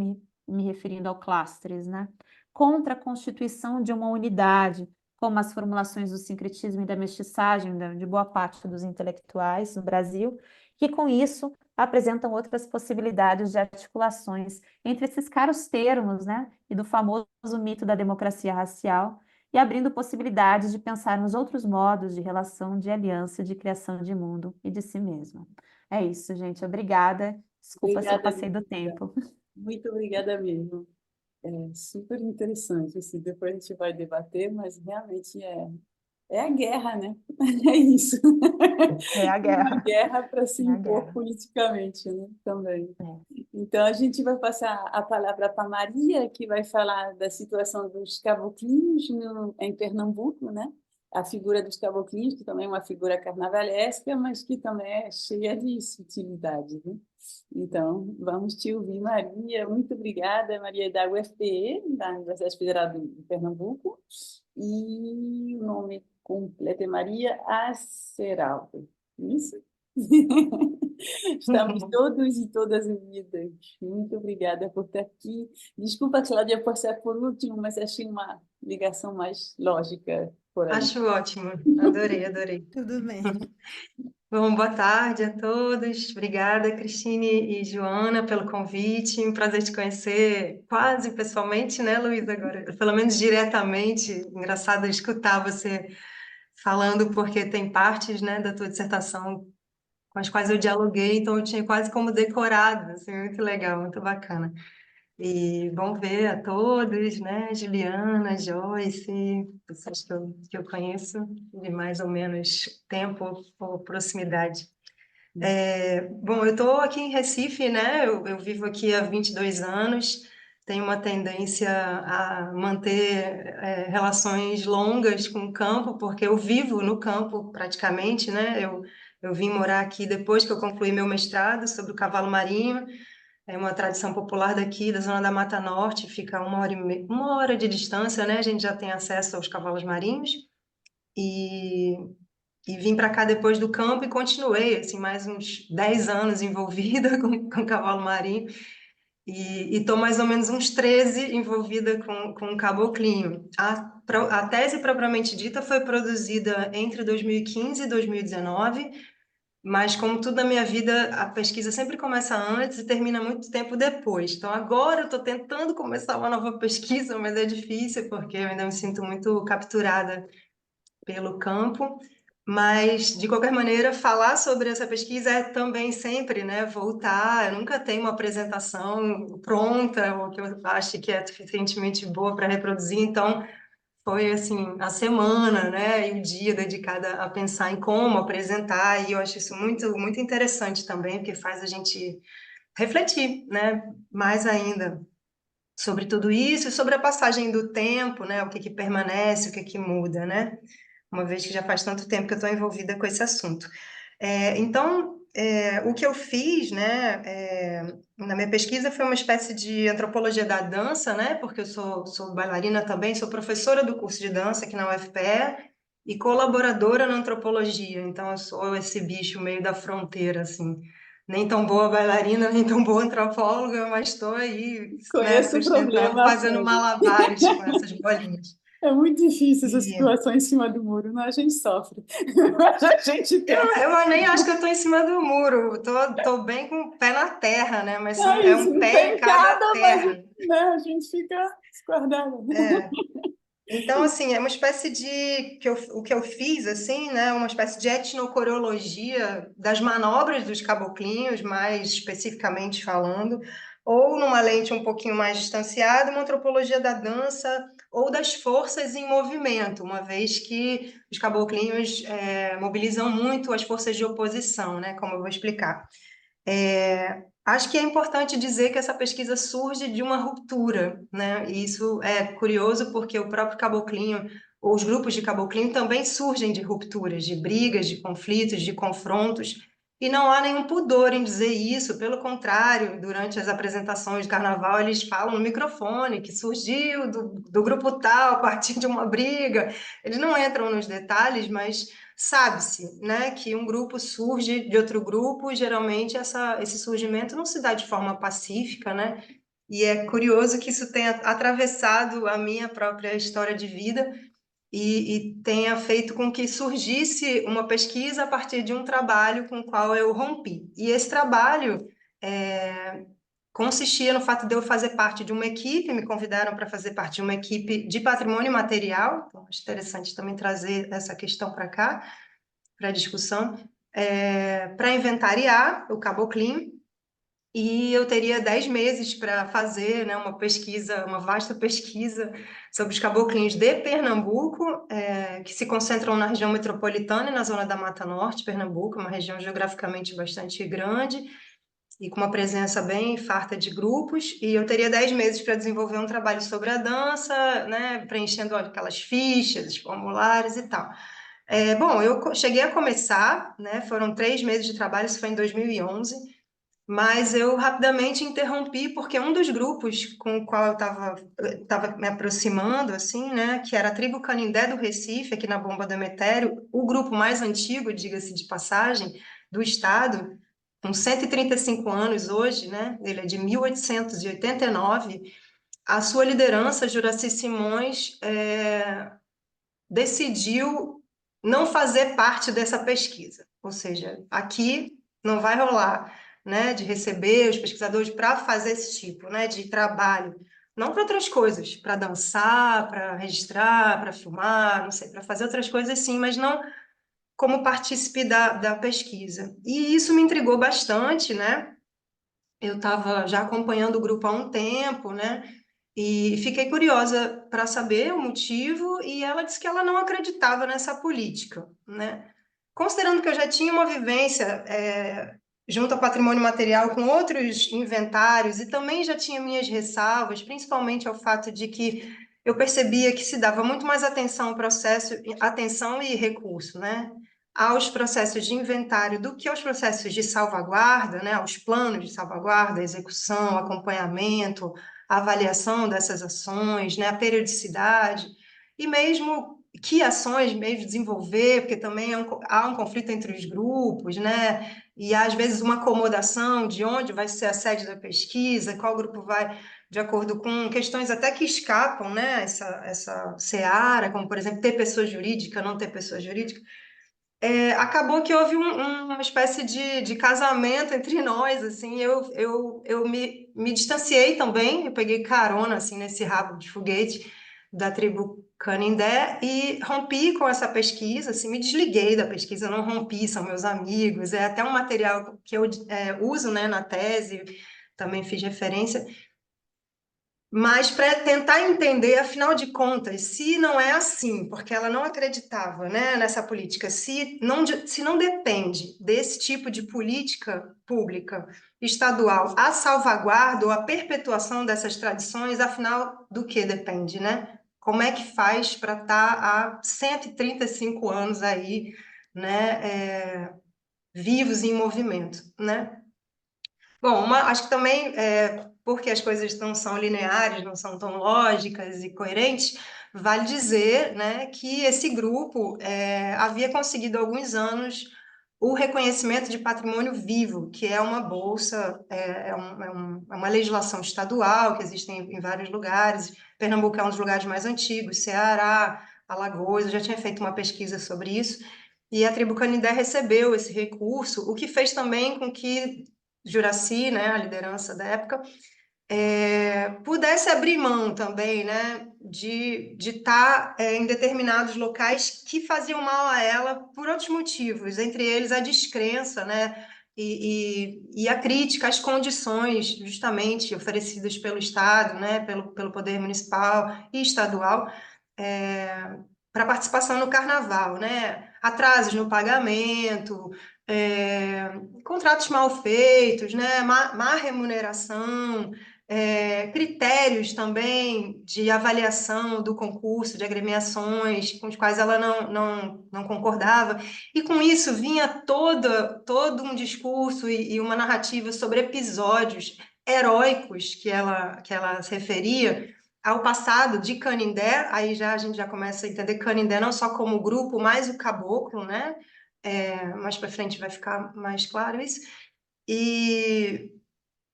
me referindo ao clastres, né? Contra a constituição de uma unidade, como as formulações do sincretismo e da mestiçagem de boa parte dos intelectuais no Brasil, que com isso apresentam outras possibilidades de articulações entre esses caros termos, né? E do famoso mito da democracia racial, e abrindo possibilidades de pensarmos outros modos de relação, de aliança, de criação de mundo e de si mesma. É isso, gente. Obrigada. Desculpa se eu Obrigada, passei do amiga. tempo. Muito obrigada mesmo. É super interessante. Assim, depois a gente vai debater, mas realmente é a guerra, né? É isso. É a Uma guerra. guerra para se É a impor guerra. politicamente, né? Também. É. Então, a gente vai passar a palavra para Maria, que vai falar da situação dos caboclinhos em Pernambuco, né? A figura dos caboclinhos, que também é uma figura carnavalesca, mas que também é cheia de sutilidades, né? Então, vamos te ouvir, Maria. Muito obrigada, Maria da UFPE, da Universidade Federal de Pernambuco. E o nome completo é Maria Aceraldo. Isso? Estamos todos e todas unidas. Muito obrigada por estar aqui. Desculpa, Cláudia, por ser por último, mas achei uma ligação mais lógica por aí. Acho ótimo, adorei, adorei. Tudo bem. Bom, boa tarde a todos. Obrigada, Cristine e Joana, pelo convite. Um prazer te conhecer quase pessoalmente, né, Luísa? Agora, pelo menos diretamente. Engraçado escutar você falando, porque tem partes, né, da tua dissertação com as quais eu dialoguei, então eu tinha quase como decorado, assim, muito legal, muito bacana. E bom ver a todos, né? Juliana, Joyce, pessoas que eu conheço de mais ou menos tempo ou proximidade. Bom, eu estou aqui em Recife, né? Eu vivo aqui há 22 anos, tenho uma tendência a manter relações longas com o campo, porque eu vivo no campo praticamente, né? Eu vim morar aqui depois que eu concluí meu mestrado sobre o cavalo marinho. É uma tradição popular daqui, da zona da Mata Norte, fica a 1 hora de distância, né? A gente já tem acesso aos cavalos marinhos. E, e vim para cá depois do campo e continuei, assim, mais uns 10 anos envolvida com cavalo marinho. E estou mais ou menos uns 13 envolvida com caboclinho. A tese propriamente dita foi produzida entre 2015 e 2019, mas como tudo na minha vida, a pesquisa sempre começa antes e termina muito tempo depois. Então agora eu estou tentando começar uma nova pesquisa, mas é difícil porque eu ainda me sinto muito capturada pelo campo. Mas, de qualquer maneira, falar sobre essa pesquisa é também sempre, né, voltar. Eu nunca tenho uma apresentação pronta, ou que eu ache que é suficientemente boa para reproduzir, então foi assim a semana, né, e o dia dedicado a pensar em como apresentar, e eu acho isso muito muito interessante também, porque faz a gente refletir, né, mais ainda sobre tudo isso e sobre a passagem do tempo, né, o que que permanece, o que que muda, né, uma vez que já faz tanto tempo que eu estou envolvida com esse assunto. Então, o que eu fiz, né, na minha pesquisa foi uma espécie de antropologia da dança, né, porque eu sou bailarina também, sou professora do curso de dança aqui na UFPE e colaboradora na antropologia, então eu sou esse bicho meio da fronteira, assim, nem tão boa bailarina, nem tão boa antropóloga, mas estou aí, né, Conheço o sustentando, problema a fazendo fundo. malabares com essas bolinhas. É muito difícil essa E situação em cima do muro, né? A gente sofre, mas a gente tenta. eu nem acho que eu estou em cima do muro, tô bem com o pé na terra, né? Mas É é isso, um não pé em tem cada cada, mas terra. né, a gente fica esguardada. Então, assim, é uma espécie de o que eu fiz, assim, né? Uma espécie de etnocoreologia das manobras dos caboclinhos, mais especificamente falando, ou numa lente um pouquinho mais distanciada, uma antropologia da dança ou das forças em movimento, uma vez que os caboclinhos mobilizam muito as forças de oposição, né? Como eu vou explicar. Acho que é importante dizer que essa pesquisa surge de uma ruptura, né? E isso é curioso porque o próprio caboclinho, ou os grupos de caboclinho também surgem de rupturas, de brigas, de conflitos, de confrontos, e não há nenhum pudor em dizer isso, pelo contrário, durante as apresentações de carnaval, eles falam no microfone que surgiu do grupo tal a partir de uma briga. Eles não entram nos detalhes, mas sabe-se, né, que um grupo surge de outro grupo, e geralmente esse surgimento não se dá de forma pacífica, né? E é curioso que isso tenha atravessado a minha própria história de vida e tenha feito com que surgisse uma pesquisa a partir de um trabalho com o qual eu rompi. E esse trabalho consistia no fato de eu fazer parte de uma equipe, me convidaram para fazer parte de uma equipe de patrimônio material, então acho interessante também trazer essa questão para cá, para discussão, para inventariar o caboclinho, e eu teria 10 meses para fazer, né, uma pesquisa, uma vasta pesquisa sobre os caboclinhos de Pernambuco, que se concentram na região metropolitana e na zona da Mata Norte, Pernambuco, uma região geograficamente bastante grande e com uma presença bem farta de grupos, e eu teria 10 meses para desenvolver um trabalho sobre a dança, né, preenchendo aquelas fichas, formulários e tal. Bom, eu cheguei a começar, né, foram 3 meses de trabalho, isso foi em 2011, mas eu rapidamente interrompi, porque um dos grupos com o qual eu estava me aproximando, assim, né, que era a tribo Canindé do Recife, aqui na Bomba do Emetério, o grupo mais antigo, diga-se de passagem, do estado, com 135 anos hoje, né, ele é de 1889, a sua liderança, Juraci Simões, decidiu não fazer parte dessa pesquisa, ou seja, aqui não vai rolar, né, de receber os pesquisadores para fazer esse tipo, né, de trabalho, não para outras coisas, para dançar, para registrar, para filmar, não sei, para fazer outras coisas sim, mas não como partícipe da pesquisa. E isso me intrigou bastante, né? Eu estava já acompanhando o grupo há um tempo, né? E fiquei curiosa para saber o motivo, e ela disse que ela não acreditava nessa política, né? Considerando que eu já tinha uma vivência junto ao patrimônio material com outros inventários, e também já tinha minhas ressalvas, principalmente ao fato de que eu percebia que se dava muito mais atenção ao processo, atenção e recurso, né? Aos processos de inventário do que aos processos de salvaguarda, né? Aos planos de salvaguarda, execução, acompanhamento, a avaliação dessas ações, né, a periodicidade, e mesmo que ações mesmo desenvolver, porque também há um conflito entre os grupos, né, e há, às vezes, uma acomodação de onde vai ser a sede da pesquisa, qual grupo vai, de acordo com questões até que escapam, né, essa seara, como, por exemplo, ter pessoa jurídica, não ter pessoa jurídica. Acabou que houve uma espécie de casamento entre nós, assim, eu me distanciei também, eu peguei carona, assim, nesse rabo de foguete da tribo Canindé e rompi com essa pesquisa, assim, me desliguei da pesquisa, não rompi, são meus amigos, é até um material que eu uso, né, na tese, também fiz referência, mas para tentar entender, afinal de contas, se não é assim, porque ela não acreditava, né, nessa política, se não depende desse tipo de política pública estadual a salvaguarda ou a perpetuação dessas tradições, afinal do que depende, né? Como é que faz para estar há 135 anos aí, né, vivos e em movimento, né? Bom, acho que também, porque as coisas não são lineares, não são tão lógicas e coerentes, vale dizer, né, que esse grupo havia conseguido há alguns anos o reconhecimento de patrimônio vivo, que é uma bolsa, é uma legislação estadual que existe em vários lugares. Pernambuco é um dos lugares mais antigos, Ceará, Alagoas, eu já tinha feito uma pesquisa sobre isso, e a tribo Canindé recebeu esse recurso, o que fez também com que Juraci, né, a liderança da época, pudesse abrir mão também, né, de estar em determinados locais que faziam mal a ela por outros motivos, entre eles a descrença, né, e a crítica às condições justamente oferecidas pelo Estado, né, pelo poder municipal e estadual, para participação no carnaval, né, atrasos no pagamento, contratos mal feitos, né, má remuneração, critérios também de avaliação do concurso, de agremiações, com os quais ela não concordava, e com isso vinha todo um discurso e uma narrativa sobre episódios heróicos que ela se referia ao passado de Canindé. Aí a gente já começa a entender Canindé não só como grupo, mas o caboclo, né? Mais para frente vai ficar mais claro isso. E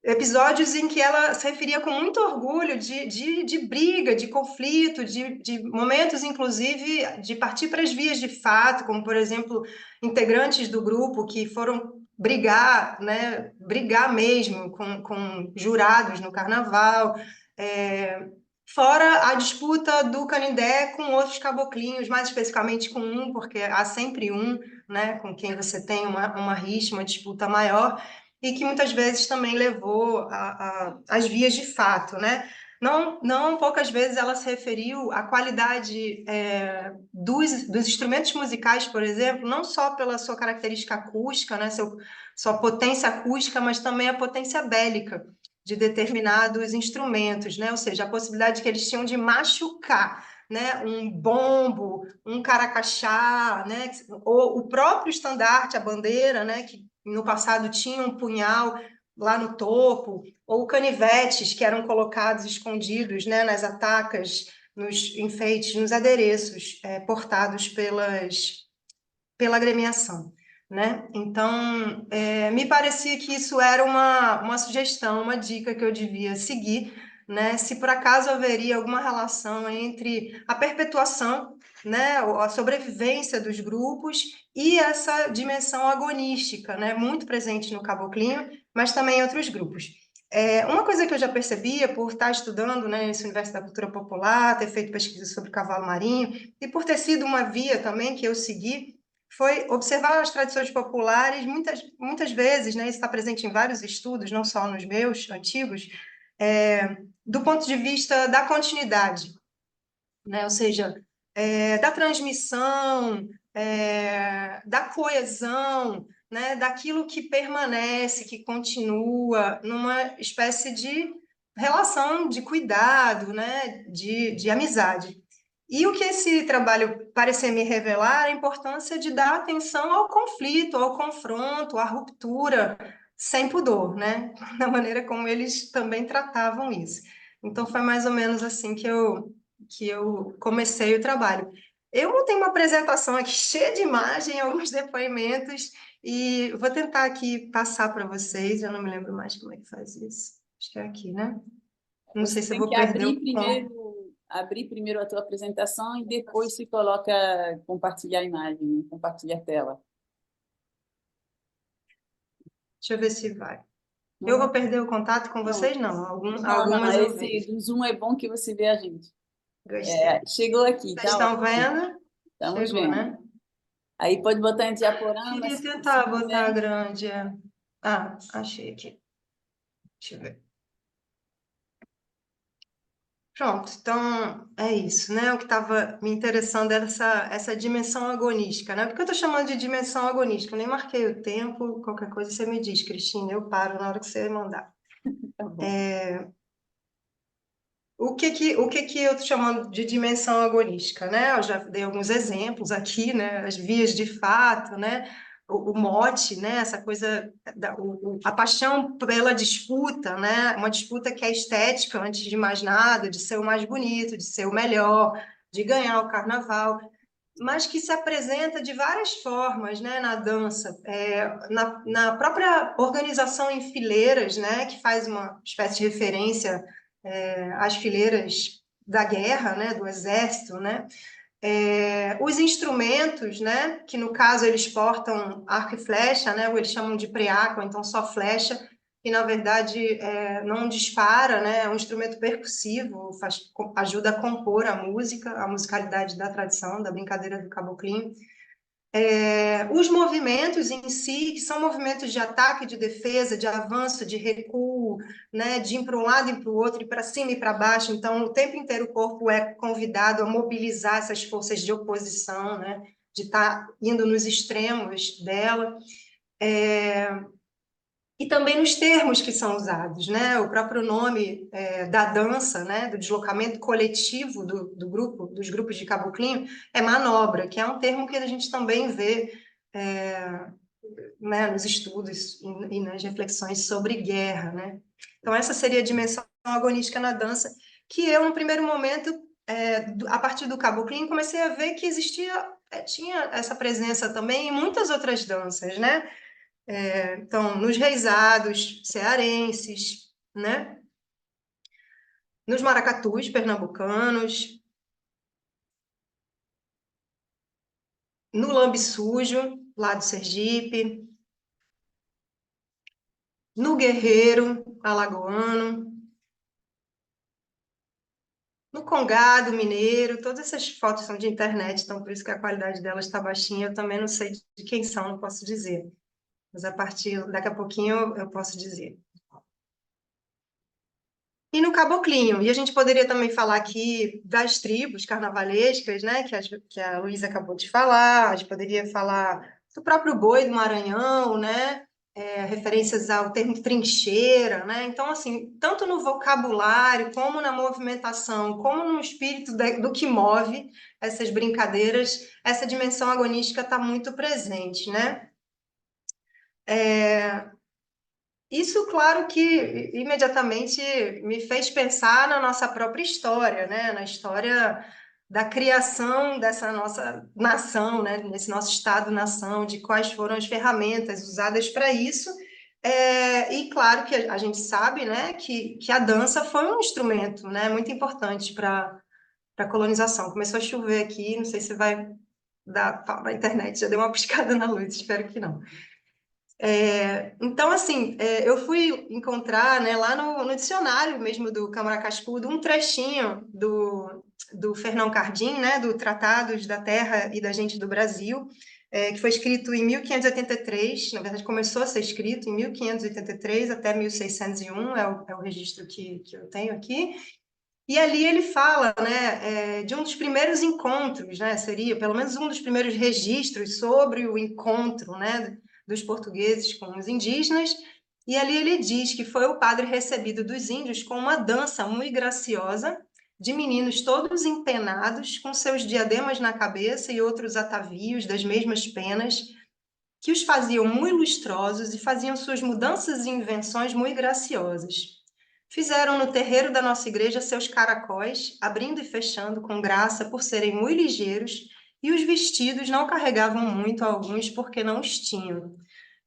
episódios em que ela se referia com muito orgulho de briga, de conflito, de momentos, inclusive, de partir para as vias de fato, como, por exemplo, integrantes do grupo que foram brigar, né, brigar mesmo com jurados no carnaval, fora a disputa do Canindé com outros caboclinhos, mais especificamente com um, porque há sempre um, né, com quem você tem uma rixa, uma disputa maior, e que muitas vezes também levou às vias de fato, né? Não poucas vezes ela se referiu à qualidade dos instrumentos musicais, por exemplo, não só pela sua característica acústica, né, sua potência acústica, mas também a potência bélica de determinados instrumentos, né? Ou seja, a possibilidade que eles tinham de machucar, né? Um bombo, um caracachá, né? Ou o próprio estandarte, a bandeira, né? Que no passado tinha um punhal, lá no topo, ou canivetes que eram colocados escondidos, né, nas atacas, nos enfeites, nos adereços portados pela agremiação, né? Então, me parecia que isso era uma sugestão, uma dica que eu devia seguir, né? Se por acaso haveria alguma relação entre a perpetuação, né, ou a sobrevivência dos grupos e essa dimensão agonística, né, muito presente no caboclinho, mas também em outros grupos. Uma coisa que eu já percebia por estar estudando, né, nesse universo da cultura popular, ter feito pesquisa sobre o cavalo marinho, e por ter sido uma via também que eu segui, foi observar as tradições populares, muitas vezes, né, isso está presente em vários estudos, não só nos meus antigos, do ponto de vista da continuidade, né, ou seja, da transmissão, da coesão, né, daquilo que permanece, que continua numa espécie de relação de cuidado, né, de amizade. E o que esse trabalho parecia me revelar é a importância de dar atenção ao conflito, ao confronto, à ruptura, sem pudor, né? Da maneira como eles também tratavam isso. Então, foi mais ou menos assim que eu comecei o trabalho. Eu montei uma apresentação aqui cheia de imagem, alguns depoimentos, e vou tentar aqui passar para vocês. Eu não me lembro mais como é que faz isso. Acho que é aqui, né? Não Você sei se eu tem vou que perder o ponto. abrir primeiro a tua apresentação e depois se coloca compartilhar a imagem, compartilhar a tela. Deixa eu ver se vai. Não Eu vai? vou perder o contato com Não. vocês? Não. Não, Algumas eu esse vejo. do Zoom é bom que você vê a gente. Gostei. Chegou aqui, Vocês tá estão ótimo. vendo? Estamos Chegou, vendo. né? Aí pode botar em diaporama, Queria se tentar botar quiser. grande. Ah, achei aqui. Deixa eu ver. Pronto, então é isso, né? O que estava me interessando era essa dimensão agonística, né? Por que eu estou chamando de dimensão agonística? Eu nem marquei o tempo, qualquer coisa você me diz, Cristina, eu paro na hora que você mandar. Tá bom. O que que eu estou chamando de dimensão agonística, né? Eu já dei alguns exemplos aqui, né? As vias de fato, né? O mote, né? Essa coisa, a paixão pela disputa, né? Uma disputa que é estética, antes de mais nada, de ser o mais bonito, de ser o melhor, de ganhar o carnaval, mas que se apresenta de várias formas, né? Na dança, na própria organização em fileiras, né? Que faz uma espécie de referência as fileiras da guerra, né, do exército, né, os instrumentos, né, que no caso eles portam arco e flecha, né, ou eles chamam de preaco, então só flecha, que na verdade não dispara, né, é um instrumento percussivo, ajuda a compor a música, a musicalidade da tradição, da brincadeira do caboclinho. Os movimentos em si, que são movimentos de ataque, de defesa, de avanço, de recuo, né, de ir para um lado e para o outro, e para cima e para baixo. Então, o tempo inteiro o corpo é convidado a mobilizar essas forças de oposição, né, de estar indo nos extremos dela. E também nos termos que são usados, né? O próprio nome da dança, né? Do deslocamento coletivo do grupo, dos grupos de caboclinho, é manobra, que é um termo que a gente também vê né, nos estudos e nas reflexões sobre guerra, né? Então essa seria a dimensão agonística na dança, que eu, no primeiro momento, a partir do caboclinho, comecei a ver que tinha essa presença também em muitas outras danças, né? Então, nos reisados cearenses, né? Nos maracatus pernambucanos, no lambe sujo, lá do Sergipe, no guerreiro alagoano, no congado mineiro. Todas essas fotos são de internet, então por isso que a qualidade delas está baixinha. Eu também não sei de quem são, não posso dizer. Mas daqui a pouquinho eu posso dizer. E no caboclinho. E a gente poderia também falar aqui das tribos carnavalescas, né, que a Luísa acabou de falar. A gente poderia falar do próprio boi do Maranhão, né, referências ao termo trincheira, né. Então, assim, tanto no vocabulário, como na movimentação, como no espírito do que move essas brincadeiras, essa dimensão agonística está muito presente, né. Isso, claro que imediatamente me fez pensar na nossa própria história, né? Na história da criação dessa nossa nação, né? Nesse nosso Estado-nação, de quais foram as ferramentas usadas para isso. E claro que a gente sabe, né, que a dança foi um instrumento, né, muito importante para a colonização. Começou a chover aqui, não sei se vai dar para a internet, já deu uma piscada na luz, espero que não. Então, assim, eu fui encontrar, né, lá no dicionário mesmo do Câmara Cascudo um trechinho do Fernão Cardim, né, do Tratados da Terra e da Gente do Brasil, que foi escrito em 1583, na verdade começou a ser escrito em 1583 até 1601, é o registro que eu tenho aqui, e ali ele fala, né, de um dos primeiros encontros, né, seria pelo menos um dos primeiros registros sobre o encontro, né, dos portugueses com os indígenas, e ali ele diz que foi o padre recebido dos índios com uma dança muito graciosa, de meninos todos empenados, com seus diademas na cabeça e outros atavios das mesmas penas, que os faziam muito lustrosos e faziam suas mudanças e invenções muito graciosas. Fizeram no terreiro da nossa igreja seus caracóis, abrindo e fechando com graça por serem muito ligeiros, e os vestidos não carregavam muito a alguns porque não os tinham.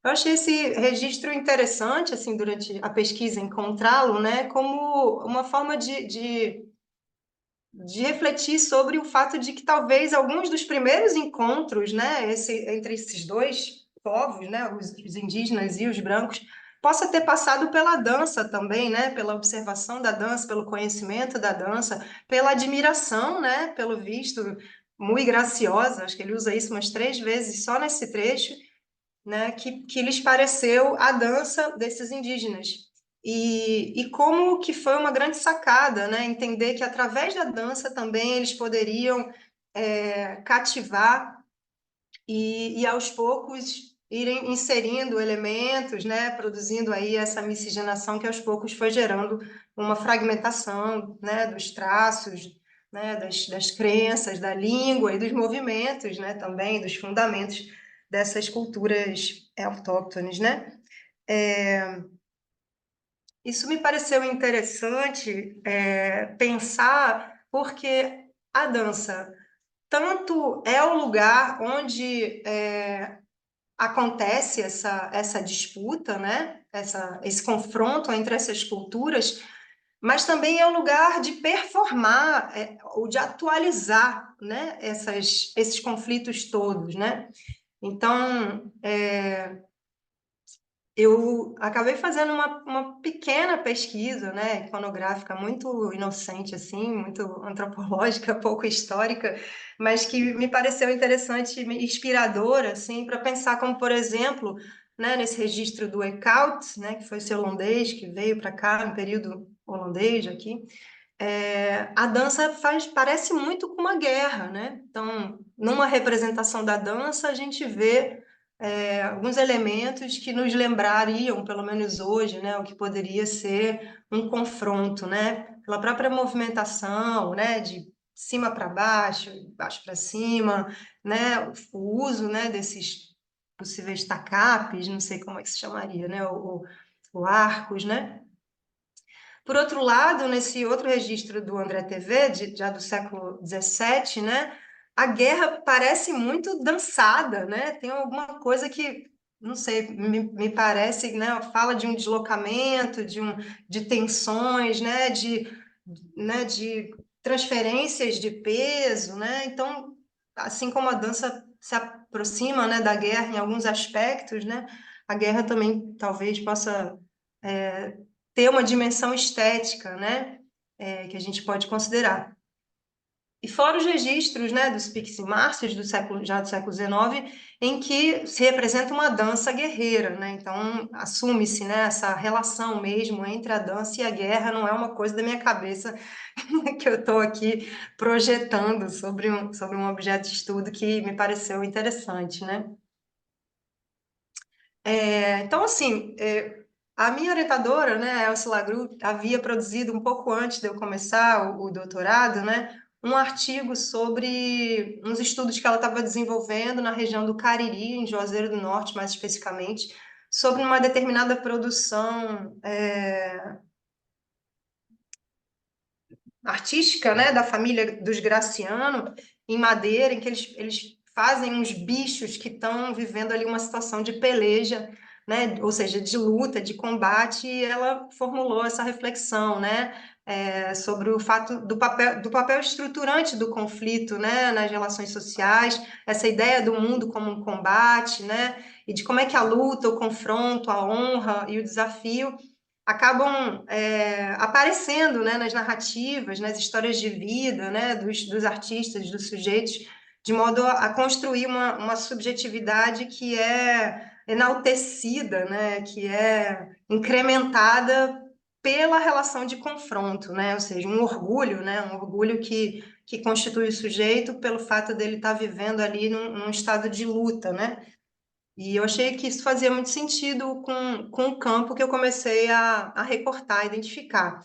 Eu achei esse registro interessante, assim, durante a pesquisa, encontrá-lo, né, como uma forma de refletir sobre o fato de que talvez alguns dos primeiros encontros, né, entre esses dois povos, né, os indígenas e os brancos, possa ter passado pela dança também, né, pela observação da dança, pelo conhecimento da dança, pela admiração, né, pelo visto, muito graciosa, acho que ele usa isso umas 3 vezes só nesse trecho, né, que lhes pareceu a dança desses indígenas. E como que foi uma grande sacada, né, entender que através da dança também eles poderiam cativar e aos poucos irem inserindo elementos, né, produzindo aí essa miscigenação que aos poucos foi gerando uma fragmentação, né, dos traços, né, das crenças, da língua e dos movimentos, né, também dos fundamentos dessas culturas autóctones, né? Isso me pareceu interessante pensar porque a dança tanto é o lugar onde acontece essa disputa, né? Esse confronto entre essas culturas, mas também é o lugar de performar ou de atualizar, né? Esses conflitos todos, né? Então, eu acabei fazendo uma pequena pesquisa, né, iconográfica, muito inocente, assim, muito antropológica, pouco histórica, mas que me pareceu interessante e inspiradora, assim, para pensar como, por exemplo, né, nesse registro do Eekhout, né, que foi esse holandês que veio para cá, no período holandês aqui, a dança parece muito com uma guerra, né? Então, numa representação da dança, a gente vê alguns elementos que nos lembrariam, pelo menos hoje, né, o que poderia ser um confronto, né? Pela própria movimentação, né, de cima para baixo, baixo para cima, né, o uso, né, desses possíveis tacapes, não sei como é que se chamaria, né, o arcos, né? Por outro lado, nesse outro registro do André TV, já do século XVII, né, a guerra parece muito dançada, né? Tem alguma coisa que, não sei, me parece, né, fala de um deslocamento, de tensões, de transferências de peso, né? Então, assim como a dança se aproxima, né, da guerra em alguns aspectos, né, a guerra também talvez possa ter uma dimensão estética, né, que a gente pode considerar. E fora os registros, né, dos Piximarcios já do século XIX, em que se representa uma dança guerreira, né? Então assume-se, né, essa relação mesmo entre a dança e a guerra, não é uma coisa da minha cabeça que eu estou aqui projetando sobre um objeto de estudo que me pareceu interessante, né? Então, assim, a minha orientadora, né, Elsa Lagru, havia produzido um pouco antes de eu começar o doutorado, né, um artigo sobre uns estudos que ela estava desenvolvendo na região do Cariri, em Juazeiro do Norte, mais especificamente, sobre uma determinada produção artística, né, da família dos Graciano, em madeira, em que eles fazem uns bichos que estão vivendo ali uma situação de peleja, né, ou seja, de luta, de combate, e ela formulou essa reflexão, né, sobre o fato do papel estruturante do conflito, né, nas relações sociais, essa ideia do mundo como um combate, né, e de como é que a luta, o confronto, a honra e o desafio acabam aparecendo, né, nas narrativas, nas histórias de vida, né, dos artistas, dos sujeitos, de modo a construir uma subjetividade que é enaltecida, né, que é incrementada pela relação de confronto, né, ou seja, um orgulho, né, um orgulho que constitui o sujeito pelo fato dele estar vivendo ali num estado de luta, né. E eu achei que isso fazia muito sentido com o campo que eu comecei a recortar, a identificar.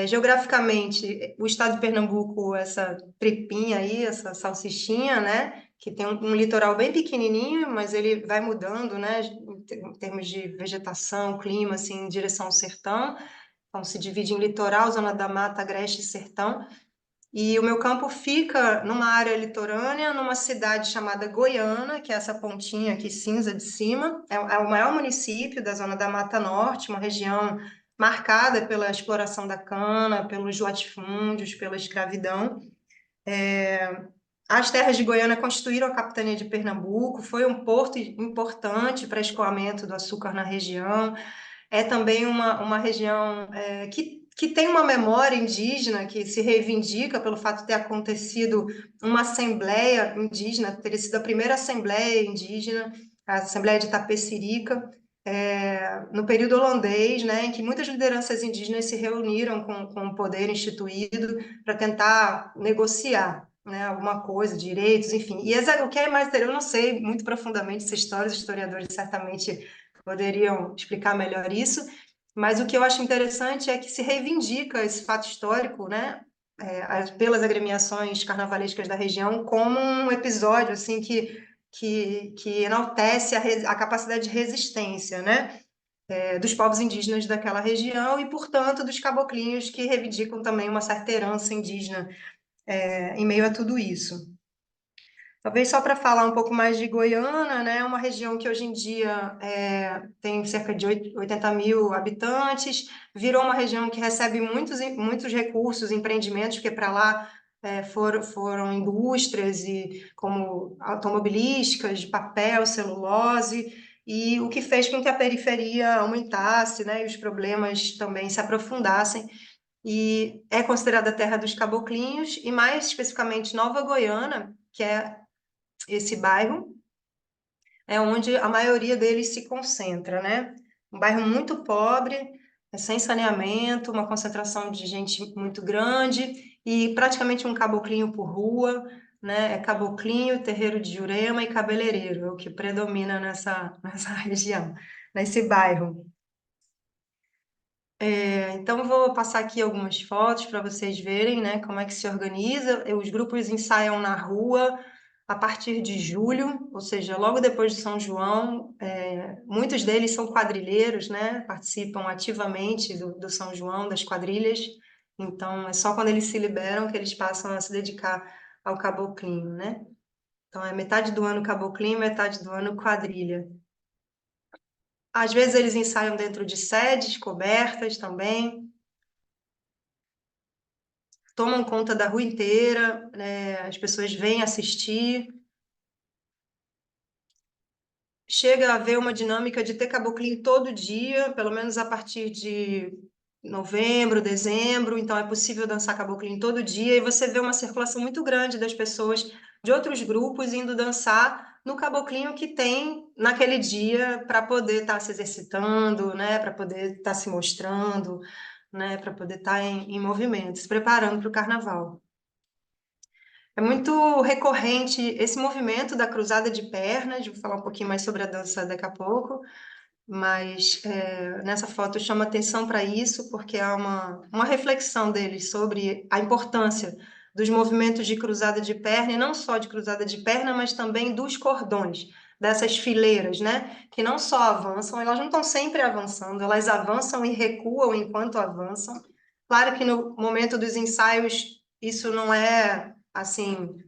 Geograficamente, o estado de Pernambuco, essa tripinha aí, essa salsichinha, né, que tem um litoral bem pequenininho, mas ele vai mudando, né, em termos de vegetação, clima, assim, em direção ao sertão. Então, se divide em litoral, zona da mata, agreste e sertão. E o meu campo fica numa área litorânea, numa cidade chamada Goiânia, que é essa pontinha aqui cinza de cima. É o maior município da Zona da Mata Norte, uma região marcada pela exploração da cana, pelos latifúndios, pela escravidão. As terras de Goiânia constituíram a capitania de Pernambuco, foi um porto importante para escoamento do açúcar na região. É também uma região que tem uma memória indígena, que se reivindica pelo fato de ter acontecido uma assembleia indígena, ter sido a primeira assembleia indígena, a Assembleia de Itapecerica, no período holandês, né, em que muitas lideranças indígenas se reuniram com o poder instituído para tentar negociar, né, alguma coisa, direitos, enfim. E o que é mais interessante, eu não sei muito profundamente essa história, os historiadores certamente poderiam explicar melhor isso, mas o que eu acho interessante é que se reivindica esse fato histórico, né, pelas agremiações carnavalescas da região, como um episódio assim que enaltece a capacidade de resistência, né, dos povos indígenas daquela região e, portanto, dos caboclinhos que reivindicam também uma certa herança indígena em meio a tudo isso. Talvez só para falar um pouco mais de Goiânia, né, uma região que hoje em dia tem cerca de 80 mil habitantes, virou uma região que recebe muitos recursos, empreendimentos, porque para lá foram indústrias como automobilísticas, de papel, celulose, e o que fez com que a periferia aumentasse, né, e os problemas também se aprofundassem. E é considerada a terra dos caboclinhos, e mais especificamente Nova Goiânia, que é esse bairro, é onde a maioria deles se concentra, né? Um bairro muito pobre, sem saneamento, uma concentração de gente muito grande e praticamente um caboclinho por rua, né? É caboclinho, terreiro de Jurema e cabeleireiro, é o que predomina nessa região, nesse bairro. Então, vou passar aqui algumas fotos para vocês verem, né, como é que se organiza. Os grupos ensaiam na rua a partir de julho, ou seja, logo depois de São João. Muitos deles são quadrilheiros, né, participam ativamente do São João, das quadrilhas. Então, é só quando eles se liberam que eles passam a se dedicar ao caboclinho, né? Então, é metade do ano caboclinho, metade do ano quadrilha. Às vezes eles ensaiam dentro de sedes cobertas também, tomam conta da rua inteira, né? As pessoas vêm assistir. Chega a haver uma dinâmica de ter caboclinho todo dia, pelo menos a partir de novembro, dezembro, então é possível dançar caboclinho todo dia, e você vê uma circulação muito grande das pessoas de outros grupos indo dançar no caboclinho que tem naquele dia para poder estar se exercitando, né, para poder estar se mostrando, né, para poder estar em movimento, se preparando para o carnaval. É muito recorrente esse movimento da cruzada de pernas, vou falar um pouquinho mais sobre a dança daqui a pouco, mas nessa foto chama atenção para isso, porque há uma reflexão deles sobre a importância dos movimentos de cruzada de perna, e não só de cruzada de perna, mas também dos cordões. dessas fileiras, né? Que não só avançam, elas não estão sempre avançando, elas avançam e recuam enquanto avançam. Claro que no momento dos ensaios isso não é assim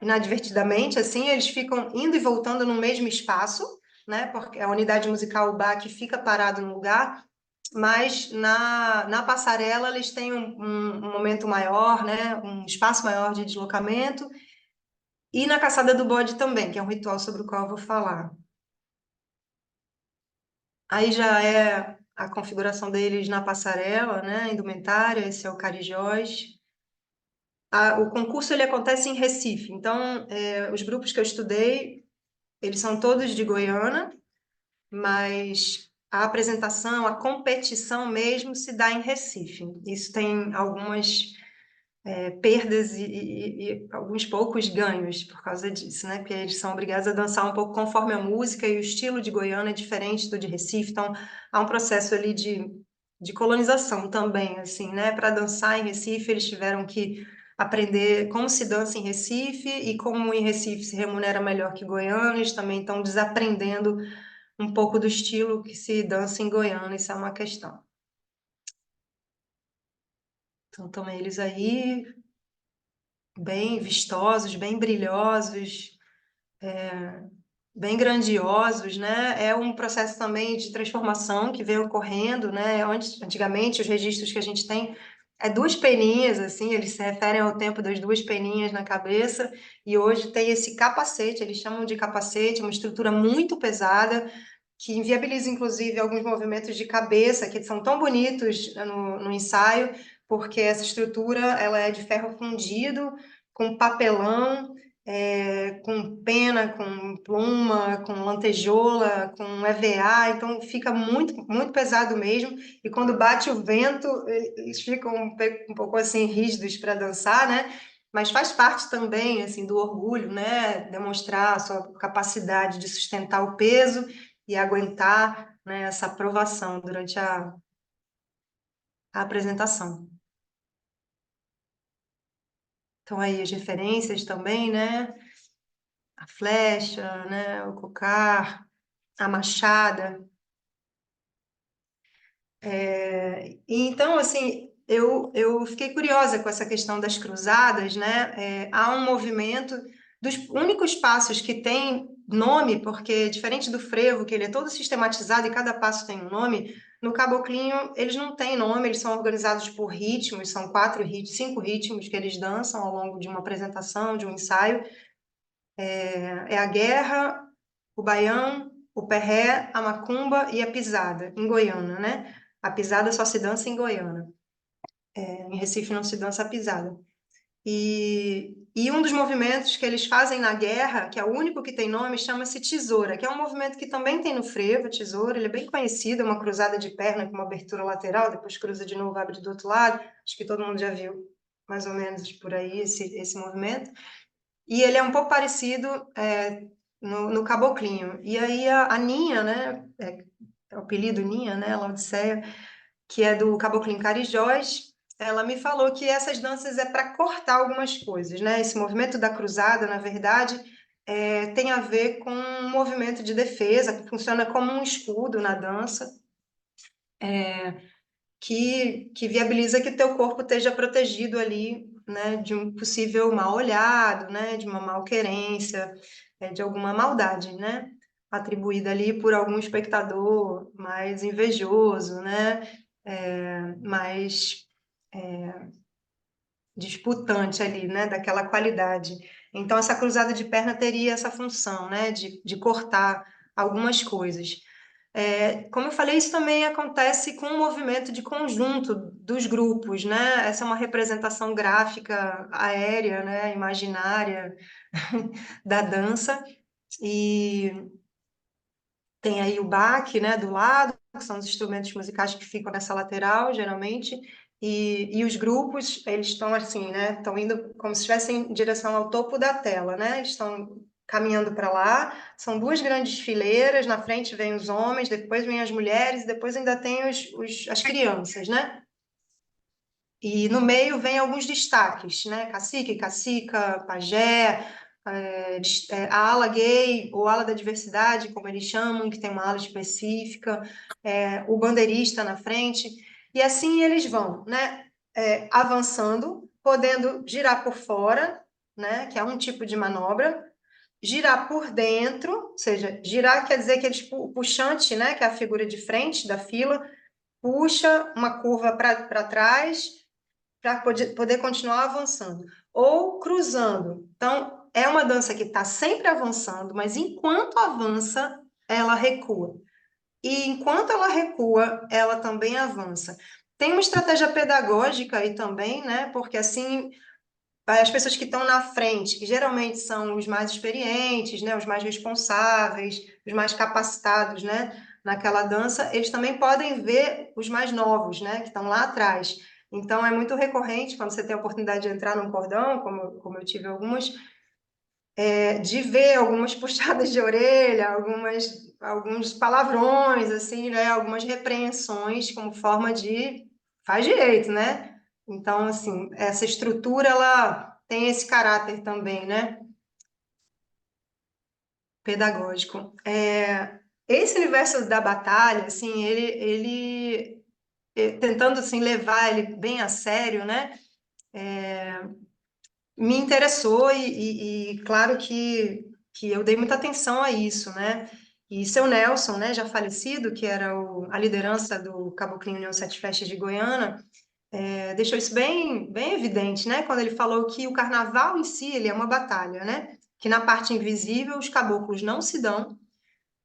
inadvertidamente, assim, eles ficam indo e voltando no mesmo espaço, né? Porque a unidade musical, o baque, fica parado no lugar, mas na passarela eles têm um momento maior, né? Um espaço maior de deslocamento, e na caçada do bode também, que é um ritual sobre o qual eu vou falar. Aí já é a configuração deles na passarela, né? Indumentária, esse é o Carijós. O concurso ele acontece em Recife, então os grupos que eu estudei, eles são todos de Goiânia, mas a apresentação, a competição mesmo se dá em Recife. Isso tem algumas perdas e alguns poucos ganhos por causa disso, né? Porque eles são obrigados a dançar um pouco conforme a música e o estilo de Goiânia é diferente do de Recife, então há um processo ali de colonização também, assim, né? Para dançar em Recife, eles tiveram que aprender como se dança em Recife e como em Recife se remunera melhor que Goiânia, eles também estão desaprendendo um pouco do estilo que se dança em Goiânia, isso é uma questão. Então, estão eles aí, bem vistosos, bem brilhosos, bem grandiosos, né? É um processo também de transformação que vem ocorrendo, né? Antigamente, os registros que a gente tem é duas peninhas, assim, eles se referem ao tempo das duas peninhas na cabeça, e hoje tem esse capacete, eles chamam de capacete, uma estrutura muito pesada, que inviabiliza, inclusive, alguns movimentos de cabeça, que são tão bonitos no ensaio, porque essa estrutura ela é de ferro fundido, com papelão, com pena, com pluma, com lantejoula, com EVA, então fica muito, muito pesado mesmo, e quando bate o vento, eles ficam um pouco assim rígidos para dançar, né? Mas faz parte também assim do orgulho, né? Demonstrar a sua capacidade de sustentar o peso e aguentar, né, essa aprovação durante a apresentação. Então aí as referências também, né? A flecha, né? O cocar, a machada. E então, assim, eu fiquei curiosa com essa questão das cruzadas, né? Há um movimento dos únicos passos que tem nome, porque diferente do frevo, que ele é todo sistematizado e cada passo tem um nome, no caboclinho eles não têm nome, eles são organizados por ritmos, são 5 ritmos que eles dançam ao longo de uma apresentação, de um ensaio. É a guerra, o baião, o perré, a macumba e a pisada, em Goiânia, né? A pisada só se dança em Goiânia. Em Recife não se dança a pisada. E um dos movimentos que eles fazem na guerra, que é o único que tem nome, chama-se tesoura, que é um movimento que também tem no frevo, tesoura, ele é bem conhecido, é uma cruzada de perna com uma abertura lateral, depois cruza de novo, abre do outro lado, acho que todo mundo já viu mais ou menos por aí esse movimento. E ele é um pouco parecido no caboclinho. E aí a Ninha, né, é o apelido Ninha, né, Laodiceia, que é do caboclinho Carijós, ela me falou que essas danças é para cortar algumas coisas, né? Esse movimento da cruzada, na verdade, tem a ver com um movimento de defesa, que funciona como um escudo na dança, que viabiliza que teu corpo esteja protegido ali, né, de um possível mal olhado, né, de uma malquerência, de alguma maldade, né, atribuída ali por algum espectador mais invejoso, né, mais disputante ali, né, daquela qualidade. Então, essa cruzada de perna teria essa função, né, de cortar algumas coisas. Como eu falei, isso também acontece com o movimento de conjunto dos grupos, né? Essa é uma representação gráfica aérea, né, imaginária da dança, e tem aí o baque, né, do lado, que são os instrumentos musicais que ficam nessa lateral, geralmente, e os grupos, eles estão assim, né, estão indo como se estivessem em direção ao topo da tela, né, eles estão caminhando para lá, são duas grandes fileiras, na frente vem os homens, depois vem as mulheres, depois ainda tem as crianças, né, e no meio vem alguns destaques, né, cacique, cacica, pajé, a ala gay ou ala da diversidade, como eles chamam, que tem uma ala específica, o bandeirista na frente, e assim eles vão, né, avançando, podendo girar por fora, né, que é um tipo de manobra, girar por dentro, ou seja, girar quer dizer que eles, o puxante, né, que é a figura de frente da fila, puxa uma curva para trás para poder continuar avançando. Ou cruzando. Então, é uma dança que está sempre avançando, mas enquanto avança, ela recua. E enquanto ela recua, ela também avança. Tem uma estratégia pedagógica aí também, né? Porque assim, as pessoas que estão na frente, que geralmente são os mais experientes, né? Os mais responsáveis, os mais capacitados, né? Naquela dança, eles também podem ver os mais novos, né? Que estão lá atrás. Então, é muito recorrente, quando você tem a oportunidade de entrar num cordão, como eu tive algumas, de ver algumas puxadas de orelha, alguns palavrões, assim, né? Algumas repreensões como forma de faz direito, né? Então, assim, essa estrutura, ela tem esse caráter também, né? Pedagógico. Esse universo da batalha, assim, tentando, assim, levar ele bem a sério, né? Me interessou e claro que eu dei muita atenção a isso, né? E seu Nelson, né, já falecido, que era a liderança do Caboclinho União Sete Flechas de Goiânia, deixou isso bem, bem evidente, né? Quando ele falou que o carnaval em si, ele é uma batalha, né? Que na parte invisível os caboclos não se dão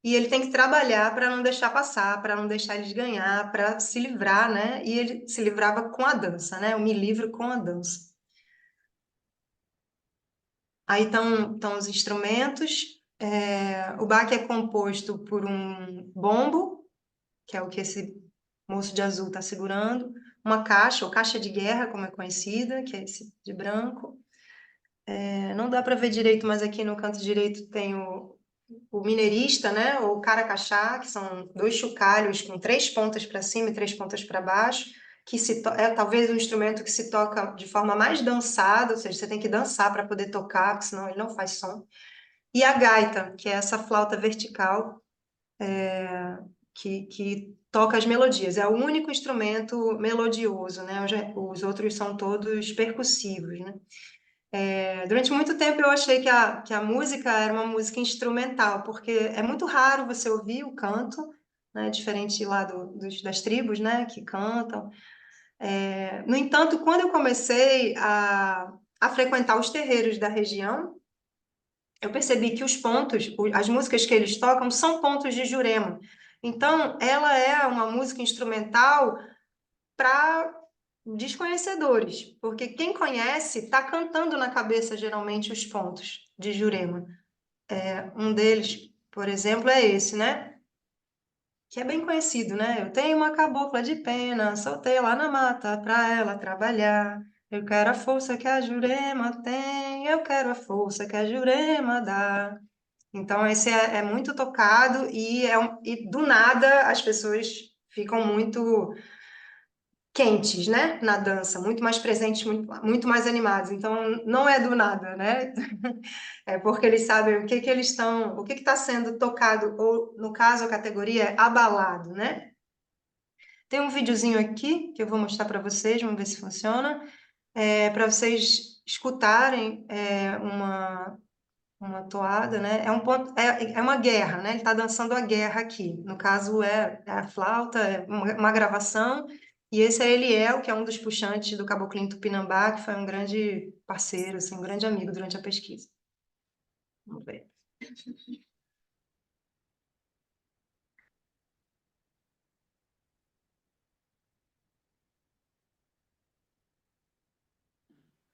e ele tem que trabalhar para não deixar passar, para não deixar eles ganhar, para se livrar, né? E ele se livrava com a dança, né? Eu me livro com a dança. Aí estão os instrumentos. O baque é composto por um bombo, que é o que esse moço de azul está segurando, uma caixa, ou caixa de guerra, como é conhecida, que é esse de branco. Não dá para ver direito, mas aqui no canto direito tem o mineirista, né, ou caracachá, que são dois chocalhos com 3 pontas para cima e 3 pontas para baixo, que é talvez um instrumento que se toca de forma mais dançada, ou seja, você tem que dançar para poder tocar, porque senão ele não faz som. E a gaita, que é essa flauta vertical, que toca as melodias. É o único instrumento melodioso, né? Os outros são todos percussivos, né? Durante muito tempo eu achei que a música era uma música instrumental, porque é muito raro você ouvir o canto, né? Diferente lá das tribos, né? Que cantam. No entanto, quando eu comecei a frequentar os terreiros da região, eu percebi que os pontos, as músicas que eles tocam, são pontos de Jurema. Então, ela é uma música instrumental para desconhecedores, porque quem conhece está cantando na cabeça, geralmente, os pontos de Jurema. Um deles, por exemplo, é esse, né? Que é bem conhecido, né? Eu tenho uma cabocla de pena, soltei lá na mata para ela trabalhar. Eu quero a força que a Jurema tem, eu quero a força que a Jurema dá. Então, esse é muito tocado e do nada as pessoas ficam muito quentes, né, na dança, muito mais presentes, muito mais animados. Então, não é do nada, né? É porque eles sabem o que está sendo tocado, ou no caso a categoria é abalado, né? Tem um videozinho aqui que eu vou mostrar para vocês, vamos ver se funciona, para vocês escutarem uma toada, né? É um ponto, é uma guerra, né? Ele está dançando a guerra aqui. No caso, é a flauta, é uma gravação. E esse é Eliel, que é um dos puxantes do Caboclinho Tupinambá, que foi um grande parceiro, assim, um grande amigo durante a pesquisa. Vamos ver.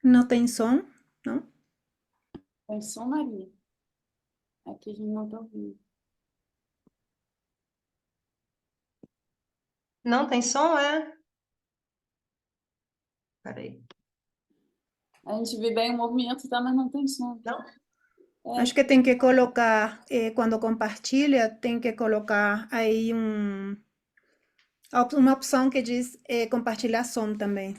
Não tem som? Não? Tem som, Maria? Aqui a gente não está ouvindo. Não tem som, é? Peraí. A gente vê bem o movimento, tá? Mas não tem som. Não? Acho que tem que colocar, quando compartilha, tem que colocar aí uma opção que diz compartilhar som também.